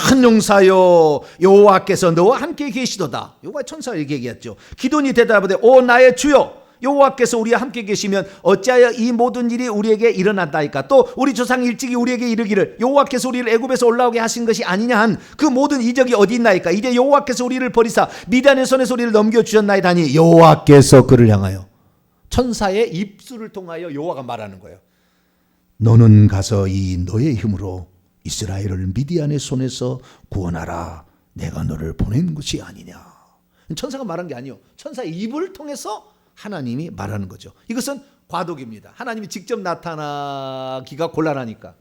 큰 용사여, 여호와께서 너와 함께 계시도다. 여호와의 천사가 이렇게 얘기했죠. 기드온이 대답하되 오 나의 주여, 여호와께서 우리와 함께 계시면 어찌하여 이 모든 일이 우리에게 일어났다이까. 또 우리 조상이 일찍이 우리에게 이르기를 여호와께서 우리를 애굽에서 올라오게 하신 것이 아니냐 한 그 모든 이적이 어디 있나이까. 이제 여호와께서 우리를 버리사 미디안의 손에서 우리를 넘겨주셨나이다니. 여호와께서 그를 향하여, 천사의 입술을 통하여 여호와가 말하는 거예요. 너는 가서 이 너의 힘으로 이스라엘을 미디안의 손에서 구원하라. 내가 너를 보낸 것이 아니냐. 천사가 말한 게 아니에요. 천사의 입을 통해서 하나님이 말하는 거죠. 이것은 과도기입니다. 하나님이 직접 나타나기가 곤란하니까.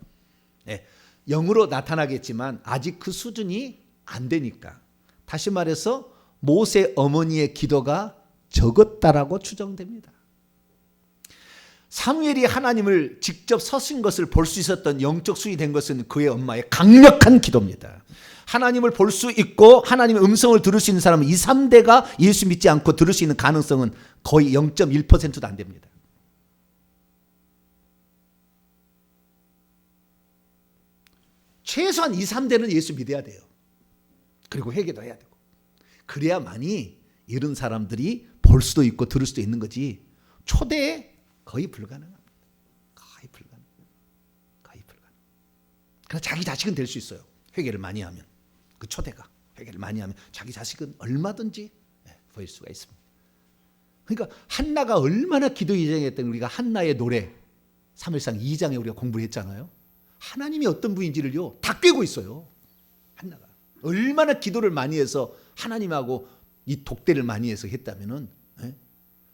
네, 영으로 나타나겠지만 아직 그 수준이 안 되니까. 다시 말해서 모세 어머니의 기도가 적었다라고 추정됩니다. 사무엘이 하나님을 직접 서신 것을 볼 수 있었던 영적 수준이 된 것은 그의 엄마의 강력한 기도입니다. 하나님을 볼 수 있고 하나님의 음성을 들을 수 있는 사람은 2, 3대가 예수 믿지 않고 들을 수 있는 가능성은 거의 0.1%도 안 됩니다. 최소한 2, 3대는 예수 믿어야 돼요. 그리고 회개도 해야 되고. 그래야만이 이런 사람들이 볼 수도 있고 들을 수도 있는 거지. 초대에 거의 불가능합니다. 거의 불가능. 그러나 자기 자식은 될 수 있어요. 회개를 많이 하면. 그 초대가 회개를 많이 하면 자기 자식은 얼마든지 보일 수가 있습니다. 그러니까 한나가 얼마나 기도 이정했던, 우리가 한나의 노래 사무엘상 2장에 우리가 공부를 했잖아요. 하나님이 어떤 분인지를요 다 꿰고 있어요. 한나가 얼마나 기도를 많이 해서 하나님하고 이 독대를 많이 해서 했다면은,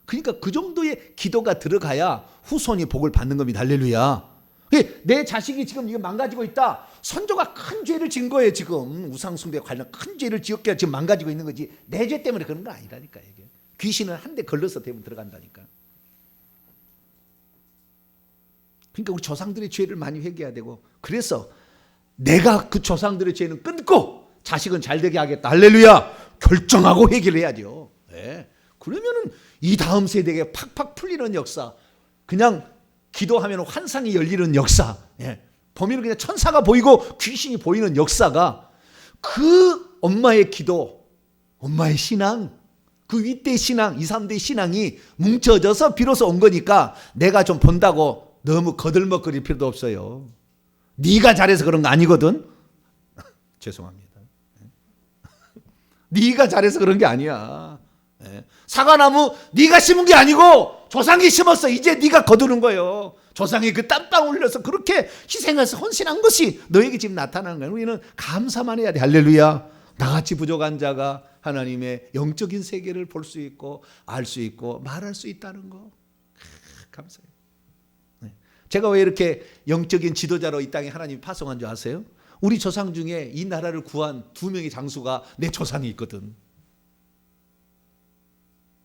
그러니까 그 정도의 기도가 들어가야 후손이 복을 받는 겁니다. 할렐루야. 내 자식이 지금 이거 망가지고 있다. 선조가 큰 죄를 지은 거예요. 지금 우상숭배 관련 큰 죄를 지었게 지금 망가지고 있는 거지. 내 죄 때문에 그런 거 아니라니까. 이게 귀신은 한 대 걸러서 대부분 들어간다니까. 그러니까 우리 조상들의 죄를 많이 회개해야 되고, 그래서 내가 그 조상들의 죄는 끊고 자식은 잘 되게 하겠다. 할렐루야. 결정하고 회개를 해야죠. 네. 그러면은 이 다음 세대에게 팍팍 풀리는 역사, 그냥 기도하면 환상이 열리는 역사, 보면 그냥 천사가 보이고 귀신이 보이는 역사가, 그 엄마의 기도, 엄마의 신앙, 그 윗대 신앙, 2, 3대 신앙이 뭉쳐져서 비로소 온 거니까 내가 좀 본다고 너무 거들먹거릴 필요도 없어요. 네가 잘해서 그런 거 아니거든. 죄송합니다. 네가 잘해서 그런 게 아니야. 사과나무 네가 심은 게 아니고 조상이 심었어. 이제 네가 거두는 거예요. 조상이 그 땀방울 흘려서 그렇게 희생해서 헌신한 것이 너에게 지금 나타나는 거예요. 우리는 감사만 해야 돼. 할렐루야. 나같이 부족한 자가 하나님의 영적인 세계를 볼 수 있고 알 수 있고 말할 수 있다는 거 감사해요. 제가 왜 이렇게 영적인 지도자로 이 땅에 하나님이 파송한 줄 아세요? 우리 조상 중에 이 나라를 구한 2명의 장수가 내 조상이 있거든.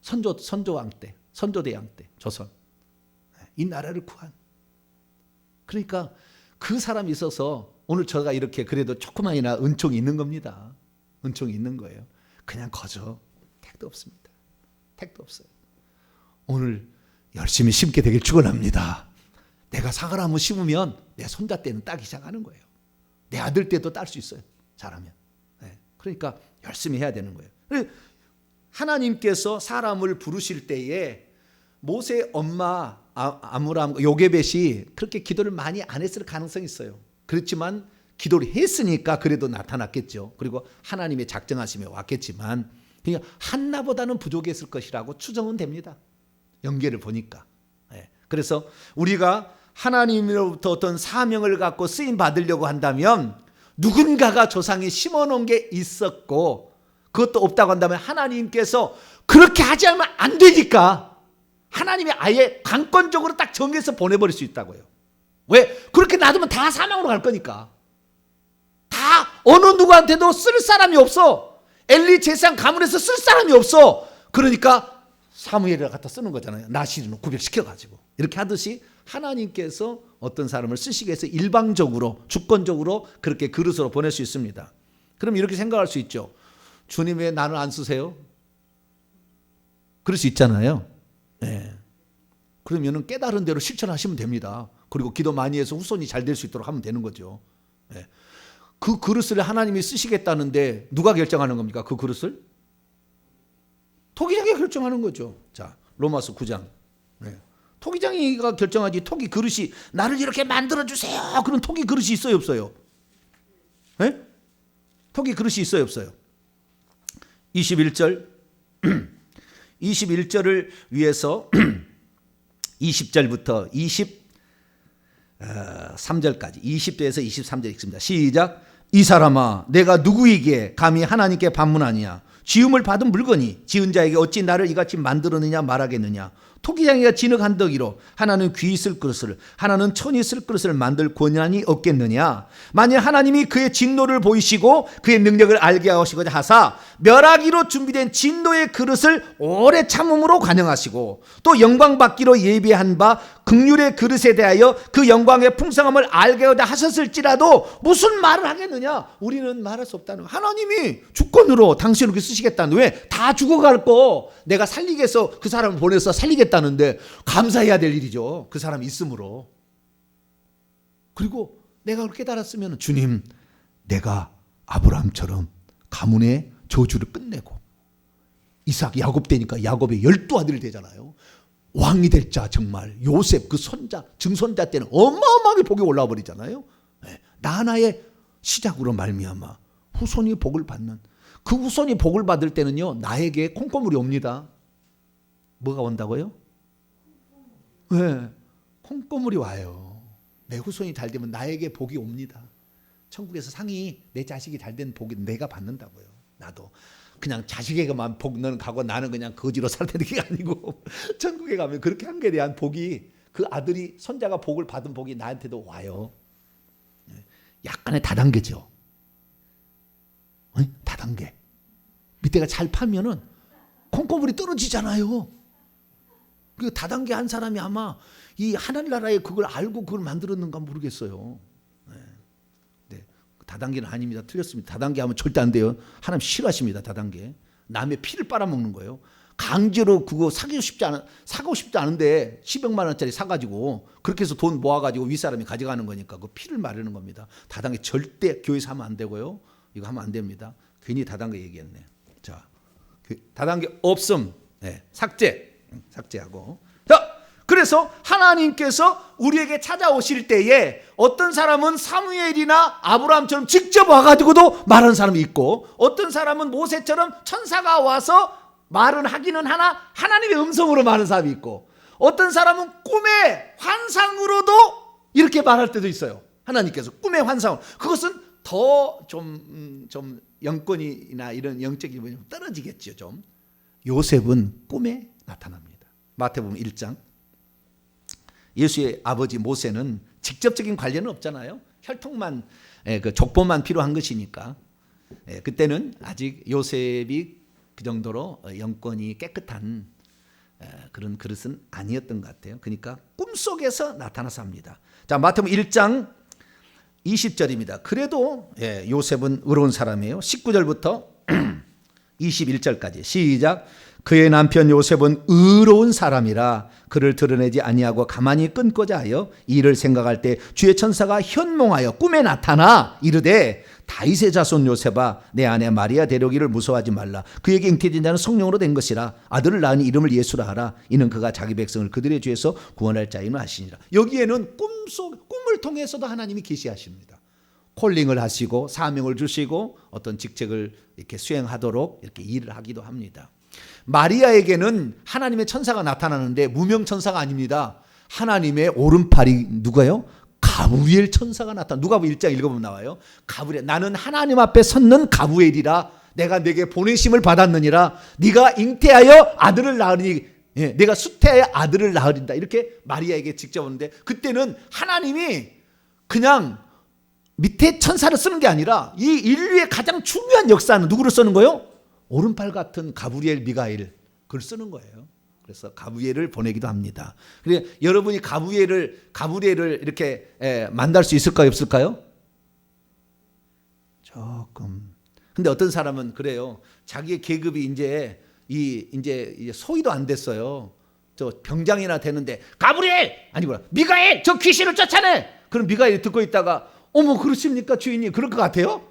선조왕 때, 선조대왕 때, 조선. 이 나라를 구한. 그러니까 그 사람이 있어서 오늘 제가 이렇게 그래도 조그만이나 은총이 있는 겁니다. 은총이 있는 거예요. 그냥 거저. 택도 없습니다. 택도 없어요. 오늘 열심히 심게 되길 축원합니다. 내가 사과나무 심으면 내 손자 때는 따기 시작하는 거예요. 내 아들 때도 딸 수 있어요. 잘하면. 그러니까 열심히 해야 되는 거예요. 하나님께서 사람을 부르실 때에 모세 엄마 아므람 요게벳이 그렇게 기도를 많이 안 했을 가능성이 있어요. 그렇지만 기도를 했으니까 그래도 나타났겠죠. 그리고 하나님의 작정하심에 왔겠지만 그러니까 한나보다는 부족했을 것이라고 추정은 됩니다. 연계를 보니까. 그래서 우리가 하나님으로부터 어떤 사명을 갖고 쓰임 받으려고 한다면 누군가가 조상이 심어놓은 게 있었고 그것도 없다고 한다면 하나님께서 그렇게 하지 않으면 안 되니까 하나님이 아예 강권적으로 딱 정해서 보내버릴 수 있다고요. 왜? 그렇게 놔두면 다 사망으로 갈 거니까. 다 어느 누구한테도 쓸 사람이 없어. 엘리 제사장 가문에서 쓸 사람이 없어. 그러니까 사무엘을 갖다 쓰는 거잖아요. 나시르는 구별시켜가지고. 이렇게 하듯이 하나님께서 어떤 사람을 쓰시기 위해서 일방적으로 주권적으로 그렇게 그릇으로 보낼 수 있습니다. 그럼 이렇게 생각할 수 있죠. 주님 왜 나는 안 쓰세요? 그럴 수 있잖아요. 네. 그러면은 깨달은 대로 실천하시면 됩니다. 그리고 기도 많이 해서 후손이 잘 될 수 있도록 하면 되는 거죠. 네. 그 그릇을 하나님이 쓰시겠다는데 누가 결정하는 겁니까? 그 그릇을? 토기장이 결정하는 거죠. 자, 로마서 9장. 네. 토기장이가 결정하지. 토기 그릇이 나를 이렇게 만들어 주세요. 그런 토기 그릇이 있어요, 없어요? 네? 토기 그릇이 있어요, 없어요? 21절 21절을 위해서 20절부터 23절까지 20절에서 23절 읽습니다. 시작. 이 사람아 내가 누구이기에 감히 하나님께 반문하느냐. 지음을 받은 물건이 지은 자에게 어찌 나를 이같이 만들었느냐 말하겠느냐. 토기장이가 진흙한더기로 하나는 귀 쓸 그릇을 하나는 천이 쓸 그릇을 만들 권한이 없겠느냐. 만일 하나님이 그의 진노를 보이시고 그의 능력을 알게 하시고자 하사 멸하기로 준비된 진노의 그릇을 오래 참음으로 관영하시고 또 영광 받기로 예비한 바 긍휼의 그릇에 대하여 그 영광의 풍성함을 알게 하셨을지라도 무슨 말을 하겠느냐. 우리는 말할 수 없다는 거예요. 하나님이 주권으로 당신을 그렇게 쓰시겠다는, 왜? 다 죽어갈 거 내가 살리게 해서 그 사람을 보내서 살리겠다는데 감사해야 될 일이죠. 그 사람이 있으므로. 그리고 내가 그렇게 깨달았으면 주님 내가 아브라함처럼 가문의 저주를 끝내고 이삭 야곱 되니까 야곱의 12아들이 되잖아요. 왕이 될 자, 정말 요셉 그 손자 증손자 때는 어마어마하게 복이 올라와 버리잖아요. 네. 나 하나의 시작으로 말미암아 후손이 복을 받는, 그 후손이 복을 받을 때는요 나에게 콩고물이 옵니다. 뭐가 온다고요? 네. 콩고물이 와요. 내 후손이 잘 되면 나에게 복이 옵니다. 천국에서 상이 내 자식이 잘 된 복이 내가 받는다고요. 나도 그냥 자식에게만 복는 가고 나는 그냥 거지로 살아야 되는 게 아니고 천국에 가면 그렇게 한 게 대한 복이, 그 아들이 손자가 복을 받은 복이 나한테도 와요. 약간의 다단계죠. 다단계. 밑에가 잘 파면은 콩고물이 떨어지잖아요. 그 다단계 한 사람이 아마 이 하늘나라에 그걸 알고 그걸 만들었는가 모르겠어요. 다단계는 아닙니다. 틀렸습니다. 다단계 하면 절대 안 돼요. 하나님 싫어하십니다. 다단계. 남의 피를 빨아먹는 거예요. 강제로 그거 사고 싶지 않은데 10억만 원짜리 사가지고 그렇게 해서 돈 모아가지고 윗사람이 가져가는 거니까 그 피를 마르는 겁니다. 다단계 절대 교회에서 하면 안 되고요. 이거 하면 안 됩니다. 괜히 다단계 얘기했네. 자, 다단계 없음. 네, 삭제하고. 자, 그래서 하나님께서 우리에게 찾아오실 때에 어떤 사람은 사무엘이나 아브라함처럼 직접 와가지고도 말하는 사람이 있고, 어떤 사람은 모세처럼 천사가 와서 말은 하기는 하나 하나님의 음성으로 말하는 사람이 있고, 어떤 사람은 꿈의 환상으로도 이렇게 말할 때도 있어요. 하나님께서 꿈의 환상. 그것은 더 좀 영권이나 이런 영적인 부분이 떨어지겠죠. 좀. 요셉은 꿈에 나타납니다. 마태복음 1장. 예수의 아버지 모세는 직접적인 관련은 없잖아요. 혈통만, 그 족보만 필요한 것이니까. 그때는 아직 요셉이 그 정도로 영권이 깨끗한 그런 그릇은 아니었던 것 같아요. 그러니까 꿈속에서 나타나서 합니다. 자, 마태복음 1장 20절입니다. 그래도 요셉은 의로운 사람이에요. 19절부터 21절까지 시작. 그의 남편 요셉은 의로운 사람이라 그를 드러내지 아니하고 가만히 끊고자 하여 이를 생각할 때 주의 천사가 현몽하여 꿈에 나타나 이르되 다윗의 자손 요셉아 내 아내 마리아 데려오기를 무서워하지 말라. 그에게 잉태된 자는 성령으로 된 것이라. 아들을 낳으니 이름을 예수라 하라. 이는 그가 자기 백성을 그들의 죄에서 구원할 자임을 아시니라. 여기에는 꿈을 통해서도 하나님이 계시하십니다. 콜링을 하시고 사명을 주시고 어떤 직책을 이렇게 수행하도록 이렇게 일을 하기도 합니다. 마리아에게는 하나님의 천사가 나타나는데 무명 천사가 아닙니다. 하나님의 오른팔이 누가요? 가브리엘 천사가 나타나. 누가복음 1장 읽어보면 나와요. 가브리엘, 나는 하나님 앞에 섰는 가브리엘이라. 내가 네게 보내심을 받았느니라. 네가 잉태하여 아들을 낳으니, 내가 수태하여 아들을 낳으린다. 이렇게 마리아에게 직접 오는데, 그때는 하나님이 그냥 밑에 천사를 쓰는 게 아니라 이 인류의 가장 중요한 역사는 누구를 쓰는 거예요? 오른팔 같은 가브리엘, 미가엘, 그걸 쓰는 거예요. 그래서 가브리엘을 보내기도 합니다. 그래, 여러분이 가브리엘을 이렇게 만날 수 있을까요, 없을까요? 조금 근데 어떤 사람은 그래요. 자기의 계급이 이제 소위도 안 됐어요. 저 병장이나 되는데 가브리엘 아니구나 미가엘 저 귀신을 쫓아내. 그럼 미가엘이 듣고 있다가 어머 그렇습니까 주인님 그럴 것 같아요?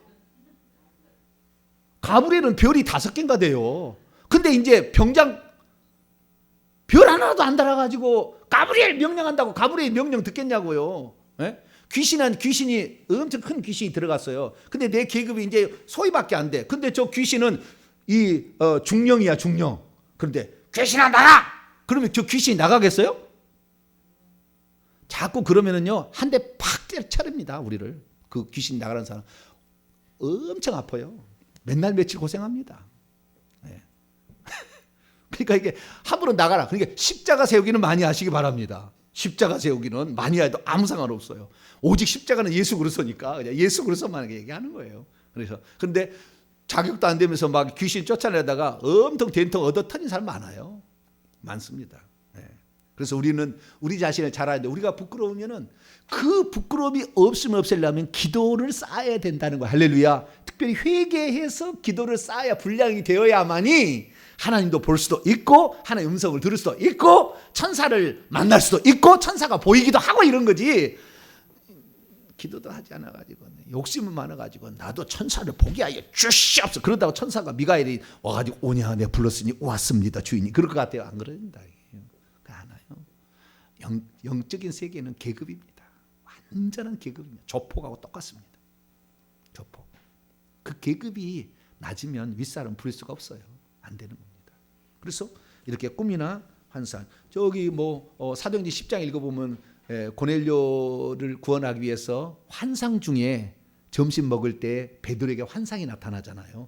가브리엘은 별이 5개인가 돼요. 근데 이제 병장 별 하나도 안 달아가지고 가브리엘 명령한다고 가브리엘 명령 듣겠냐고요. 예? 귀신이 엄청 큰 귀신이 들어갔어요. 근데 내 계급이 이제 소위밖에 안 돼. 근데 저 귀신은 중령이야 중령. 그런데 귀신아 나가! 그러면 저 귀신이 나가겠어요? 자꾸 그러면은요 한 대 팍 때려차립니다 우리를. 그 귀신 나가는 사람 엄청 아파요. 맨날 며칠 고생합니다. 네. 그러니까 이게 함부로 나가라. 그러니까 십자가 세우기는 많이 하시기 바랍니다. 십자가 세우기는 많이 해도 아무 상관없어요. 오직 십자가는 예수 그리스도니까 그냥 예수 그리스도만 얘기하는 거예요. 그래서 근데 자격도 안 되면서 막 귀신 쫓아내다가 엄청 된통 얻어 터진 사람 많아요. 많습니다. 네. 그래서 우리는 우리 자신을 잘 알는데 우리가 부끄러우면은 그 부끄러움이 없으면 없애려면 기도를 쌓아야 된다는 거예요. 할렐루야. 특별히 회개해서 기도를 쌓아야 분량이 되어야만이 하나님도 볼 수도 있고 하나님의 음성을 들을 수도 있고 천사를 만날 수도 있고 천사가 보이기도 하고 이런 거지. 기도도 하지 않아가지고 욕심은 많아가지고 나도 천사를 보게 하여 주시옵소서. 그러다가 천사가 미가엘이 와가지고 오냐 내가 불렀으니 왔습니다 주인이. 그럴 것 같아요? 안 그런다. 않아요. 영적인 세계는 계급입니다. 완전한 계급입니다. 조폭하고 똑같습니다. 조폭. 그 계급이 낮으면 윗사람 부릴 수가 없어요. 안 되는 겁니다. 그래서 이렇게 꿈이나 환상 저기 사도행전 10장 읽어보면 고넬료를 구원하기 위해서 환상 중에 점심 먹을 때 베드로에게 환상이 나타나잖아요.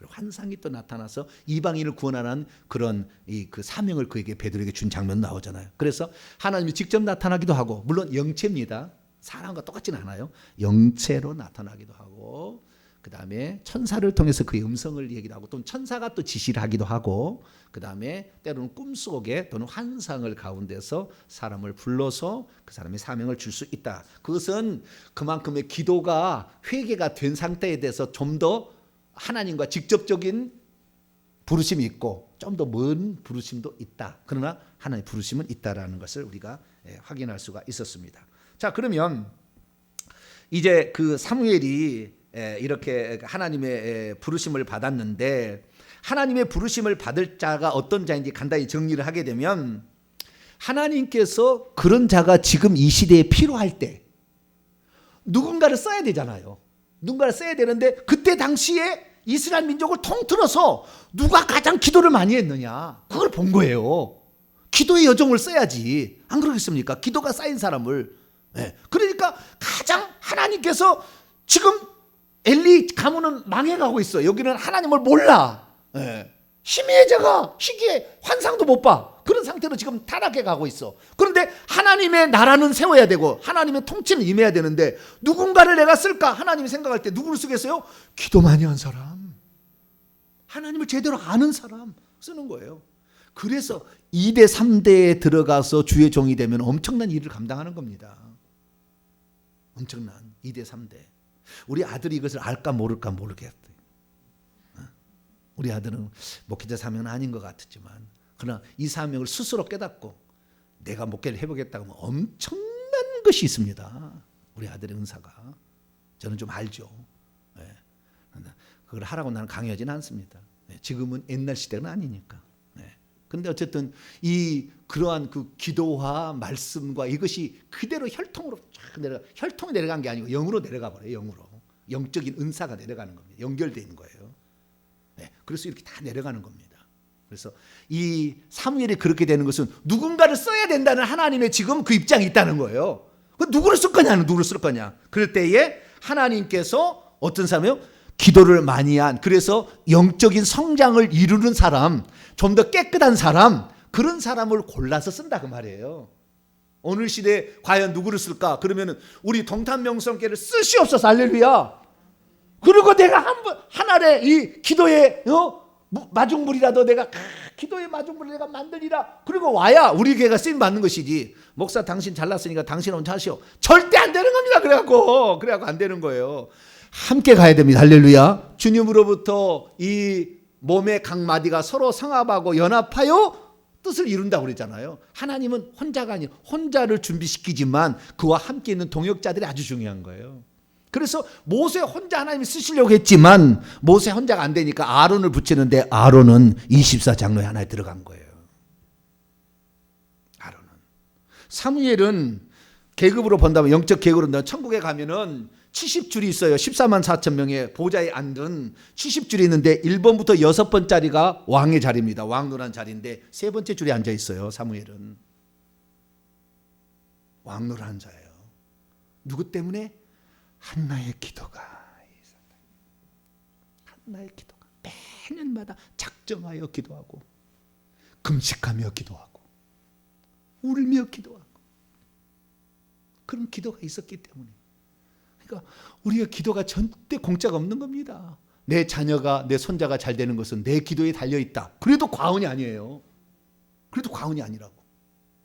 환상이 또 나타나서 이방인을 구원하는 그런 그 사명을 그에게 베드로에게 준 장면 나오잖아요. 그래서 하나님이 직접 나타나기도 하고 물론 영체입니다. 사람과 똑같지는 않아요. 영체로 나타나기도 하고 그 다음에 천사를 통해서 그의 음성을 얘기도 하고 또 천사가 또 지시를 하기도 하고 그 다음에 때로는 꿈속에 또는 환상을 가운데서 사람을 불러서 그 사람의 사명을 줄 수 있다. 그것은 그만큼의 기도가 회개가 된 상태에 대해서 좀 더 하나님과 직접적인 부르심이 있고 좀 더 먼 부르심도 있다. 그러나 하나님의 부르심은 있다라는 것을 우리가 확인할 수가 있었습니다. 자, 그러면 이제 그 사무엘이 이렇게 하나님의 부르심을 받았는데 하나님의 부르심을 받을 자가 어떤 자인지 간단히 정리를 하게 되면 하나님께서 그런 자가 지금 이 시대에 필요할 때 누군가를 써야 되잖아요. 누군가를 써야 되는데 그때 당시에 이스라엘 민족을 통틀어서 누가 가장 기도를 많이 했느냐 그걸 본 거예요. 기도의 여정을 써야지. 안 그러겠습니까? 기도가 쌓인 사람을. 그러니까 가장 하나님께서 지금 엘리 가문은 망해가고 있어. 여기는 하나님을 몰라. 희미해져가 시기에 환상도 못 봐. 그런 상태로 지금 타락해 가고 있어. 그런데 하나님의 나라는 세워야 되고 하나님의 통치는 임해야 되는데 누군가를 내가 쓸까? 하나님이 생각할 때 누구를 쓰겠어요? 기도 많이 한 사람, 하나님을 제대로 아는 사람 쓰는 거예요. 그래서 2대 3대에 들어가서 주의 종이 되면 엄청난 일을 감당하는 겁니다. 엄청난 2대 3대. 우리 아들이 이것을 알까 모를까 모르겠어요. 우리 아들은 목회자 사명은 아닌 것 같았지만 그러나 이 사명을 스스로 깨닫고 내가 목회를 해보겠다고 하면 엄청난 것이 있습니다. 우리 아들의 은사가. 저는 좀 알죠. 그걸 하라고 나는 강요하지는 않습니다. 지금은 옛날 시대는 아니니까. 근데 어쨌든 그러한 그 기도와 말씀과 이것이 그대로 혈통으로 쫙 혈통이 내려간 게 아니고 영으로 내려가 버려요. 영으로. 영적인 은사가 내려가는 겁니다. 연결되어 있는 거예요. 그래서 이렇게 다 내려가는 겁니다. 그래서 이 사무엘이 그렇게 되는 것은 누군가를 써야 된다는 하나님의 지금 그 입장이 있다는 거예요. 누구를 쓸 거냐? 누구를 쓸 거냐? 그럴 때에 하나님께서 어떤 사람이요? 기도를 많이 한, 그래서 영적인 성장을 이루는 사람, 좀 더 깨끗한 사람, 그런 사람을 골라서 쓴다 그 말이에요. 오늘 시대에 과연 누구를 쓸까? 그러면은 우리 동탄명성교회를 쓰시옵소서. 할렐루야. 그리고 내가 한 알에 이 기도의 마중물이라도 내가 기도의 마중물을 내가 만들리라. 그리고 와야 우리 교회가 쓰임 받는 것이지. 목사 당신 잘났으니까 당신 혼자 하시오. 절대 안 되는 겁니다. 그래갖고 안 되는 거예요. 함께 가야 됩니다. 할렐루야. 주님으로부터 이 몸의 각 마디가 서로 상합하고 연합하여 뜻을 이룬다고 그랬잖아요. 하나님은 혼자가 아니라 혼자를 준비시키지만 그와 함께 있는 동역자들이 아주 중요한 거예요. 그래서 모세 혼자 하나님이 쓰시려고 했지만 모세 혼자가 안 되니까 아론을 붙이는데 아론은 24장로에 하나에 들어간 거예요. 아론은. 사무엘은 계급으로 본다면 영적 계급으로 본다면 천국에 가면은 70줄이 있어요. 14만 4천 명의 보좌에 앉은 70줄이 있는데 1번부터 6번 자리가 왕의 자리입니다. 왕노란 자리인데 세 번째 줄에 앉아 있어요. 사무엘은. 왕노란 자예요. 누구 때문에? 한나의 기도가. 한나의 기도가 매년마다 작정하여 기도하고 금식하며 기도하고 울며 기도하고 그런 기도가 있었기 때문에. 그러니까 우리가 기도가 절대 공짜가 없는 겁니다. 내 자녀가 내 손자가 잘 되는 것은 내 기도에 달려있다. 그래도 과언이 아니에요. 그래도 과언이 아니라고.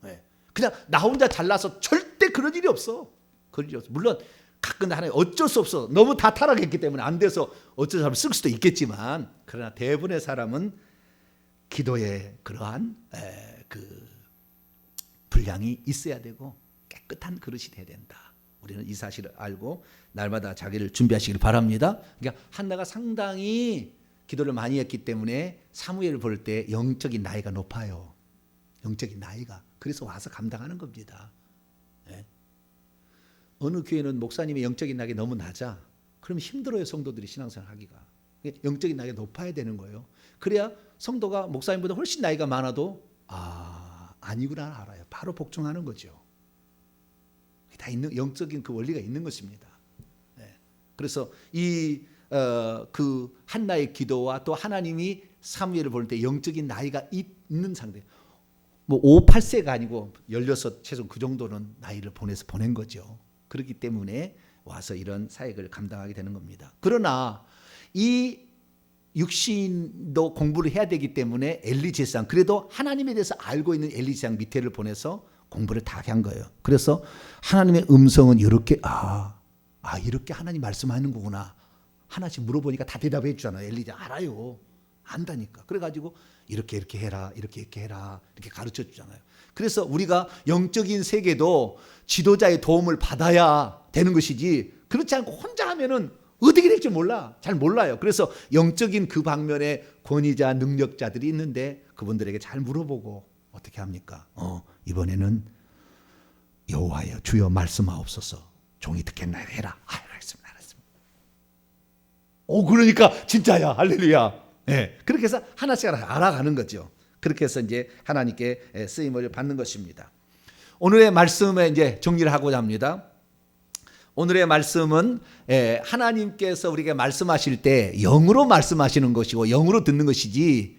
네. 그냥 나 혼자 잘나서 절대 그런 일이 없어. 그런 일이 없어. 물론 가끔 하나님 어쩔 수 없어. 너무 다 타락했기 때문에 안 돼서 어쩔 수 없이 쓸 수도 있겠지만 그러나 대부분의 사람은 기도에 그러한 그 분량이 있어야 되고 깨끗한 그릇이 돼야 된다. 우리는 이 사실을 알고 날마다 자기를 준비하시길 바랍니다. 그러니까 한나가 상당히 기도를 많이 했기 때문에 사무엘을 볼 때 영적인 나이가 높아요. 영적인 나이가. 그래서 와서 감당하는 겁니다. 네. 어느 교회는 목사님의 영적인 나이가 너무 낮아. 그러면 힘들어요. 성도들이 신앙생활 하기가. 영적인 나이가 높아야 되는 거예요. 그래야 성도가 목사님보다 훨씬 나이가 많아도 아니구나 알아요. 바로 복종하는 거죠. 다 있는 영적인 그 원리가 있는 것입니다. 네. 그래서 그 한나의 기도와 또 하나님이 사무엘을 볼 때 영적인 나이가 있는 상태. 뭐 5, 8세가 아니고 16 최소 그 정도는 나이를 보낸 거죠. 그렇기 때문에 와서 이런 사역을 감당하게 되는 겁니다. 그러나 이 육신도 공부를 해야 되기 때문에 엘리 제사장, 그래도 하나님에 대해서 알고 있는 엘리 제사장 밑에를 보내서 공부를 다 한 거예요. 그래서 하나님의 음성은 이렇게 이렇게 하나님 말씀하는 거구나. 하나씩 물어보니까 다 대답해 주잖아요. 엘리자 알아요. 안다니까. 그래가지고 이렇게 해라, 이렇게 해라, 이렇게 가르쳐 주잖아요. 그래서 우리가 영적인 세계도 지도자의 도움을 받아야 되는 것이지 그렇지 않고 혼자 하면은 어떻게 될지 몰라. 잘 몰라요. 그래서 영적인 그 방면에 권위자, 능력자들이 있는데 그분들에게 잘 물어보고 어떻게 합니까? 이번에는 여호와여 주여 말씀하옵소서. 종이 듣겠나요? 해라. 알겠습니다. 그러니까 진짜야. 할렐루야. 네, 그렇게 해서 하나씩 알아가는 거죠. 그렇게 해서 이제 하나님께 쓰임을 받는 것입니다. 오늘의 말씀에 이제 정리를 하고자 합니다. 오늘의 말씀은 하나님께서 우리에게 말씀하실 때 영으로 말씀하시는 것이고 영으로 듣는 것이지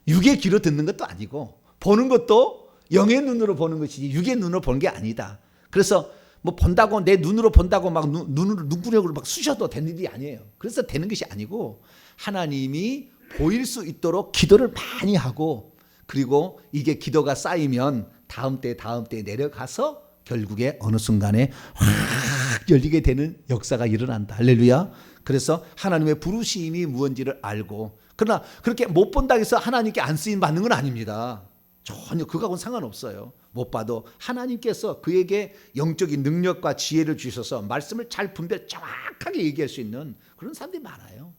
육의 귀로 듣는 것도 아니고 보는 것도 영의 눈으로 보는 것이지 육의 눈으로 보는 게 아니다. 그래서 뭐 본다고 내 눈으로 본다고 막 눈구녕으로 막 쑤셔도 되는 일이 아니에요. 그래서 되는 것이 아니고 하나님이 보일 수 있도록 기도를 많이 하고 그리고 이게 기도가 쌓이면 다음 때 내려가서 결국에 어느 순간에 확 열리게 되는 역사가 일어난다. 할렐루야. 그래서 하나님의 부르심이 무언지를 알고 그러나 그렇게 못 본다고 해서 하나님께 안 쓰임 받는 건 아닙니다. 전혀 그거하고는 상관없어요. 못 봐도 하나님께서 그에게 영적인 능력과 지혜를 주셔서 말씀을 잘 분별 정확하게 얘기할 수 있는 그런 사람들이 많아요.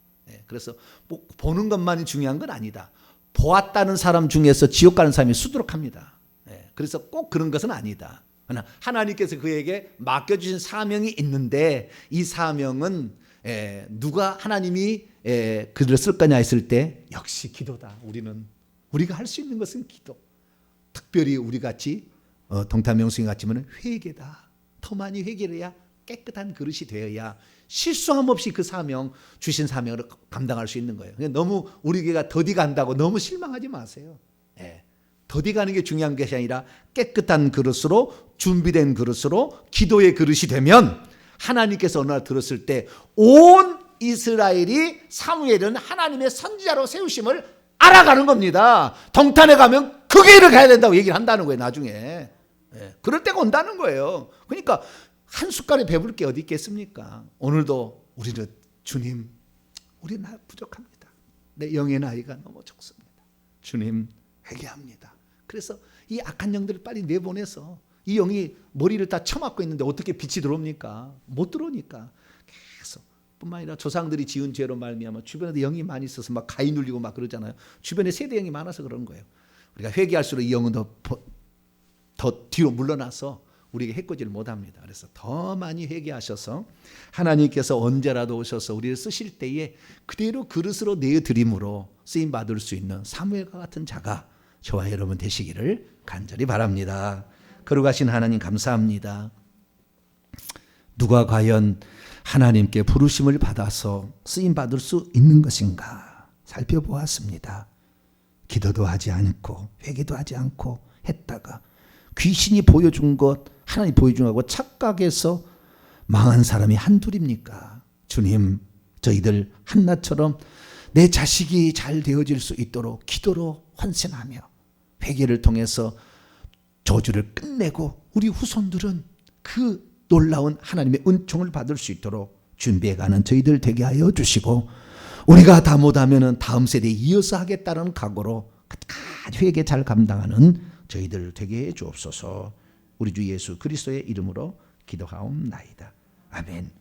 그래서 뭐 보는 것만이 중요한 건 아니다. 보았다는 사람 중에서 지옥 가는 사람이 수두룩합니다. 그래서 꼭 그런 것은 아니다. 그러나 하나님께서 그에게 맡겨주신 사명이 있는데 이 사명은 누가 하나님이 글을 쓸 거냐 했을 때 역시 기도다. 우리가 할 수 있는 것은 기도. 특별히 우리 같이 동탄명수인 같지만 회개다. 더 많이 회개를 해야 깨끗한 그릇이 되어야 실수함 없이 그 주신 사명을 감당할 수 있는 거예요. 너무 우리 교회가 더디 간다고 너무 실망하지 마세요. 더디 가는 게 중요한 것이 아니라 깨끗한 그릇으로 준비된 그릇으로 기도의 그릇이 되면 하나님께서 어느 날 들었을 때 온 이스라엘이 사무엘은 하나님의 선지자로 세우심을 알아가는 겁니다. 동탄에 가면 그 길을 가야 된다고 얘기를 한다는 거예요. 나중에. 그럴 때가 온다는 거예요. 그러니까 한 숟갈에 배부를 게 어디 있겠습니까? 오늘도 우리는 주님 우리는 부족합니다. 내 영의 나이가 너무 적습니다. 주님 회개합니다. 그래서 이 악한 영들을 빨리 내보내서 이 영이 머리를 다 쳐맞고 있는데 어떻게 빛이 들어옵니까? 못 들어오니까 계속 뿐만 아니라 조상들이 지은 죄로 말미암아 주변에도 영이 많이 있어서 막 가위 눌리고 막 그러잖아요. 주변에 세대 영이 많아서 그런 거예요. 우리가 회개할수록 이 영은 더 뒤로 물러나서 우리에게 해코지를 못합니다. 그래서 더 많이 회개하셔서 하나님께서 언제라도 오셔서 우리를 쓰실 때에 그대로 그릇으로 내어드림으로 쓰임받을 수 있는 사무엘과 같은 자가 저와 여러분 되시기를 간절히 바랍니다. 거룩하신 하나님 감사합니다. 누가 과연 하나님께 부르심을 받아서 쓰임받을 수 있는 것인가 살펴보았습니다. 기도도 하지 않고 회개도 하지 않고 했다가 귀신이 보여준 것 하나님 보여준 거하고 착각해서 망한 사람이 한둘입니까? 주님, 저희들 한나처럼 내 자식이 잘 되어질 수 있도록 기도로 헌신하며 회개를 통해서 저주를 끝내고 우리 후손들은 그 놀라운 하나님의 은총을 받을 수 있도록 준비해가는 저희들 되게 하여 주시고 우리가 다 못하면 다음 세대에 이어서 하겠다는 각오로 끝까지 회개 잘 감당하는 저희들 되게 해 주옵소서. 우리 주 예수 그리스도의 이름으로 기도하옵나이다. 아멘.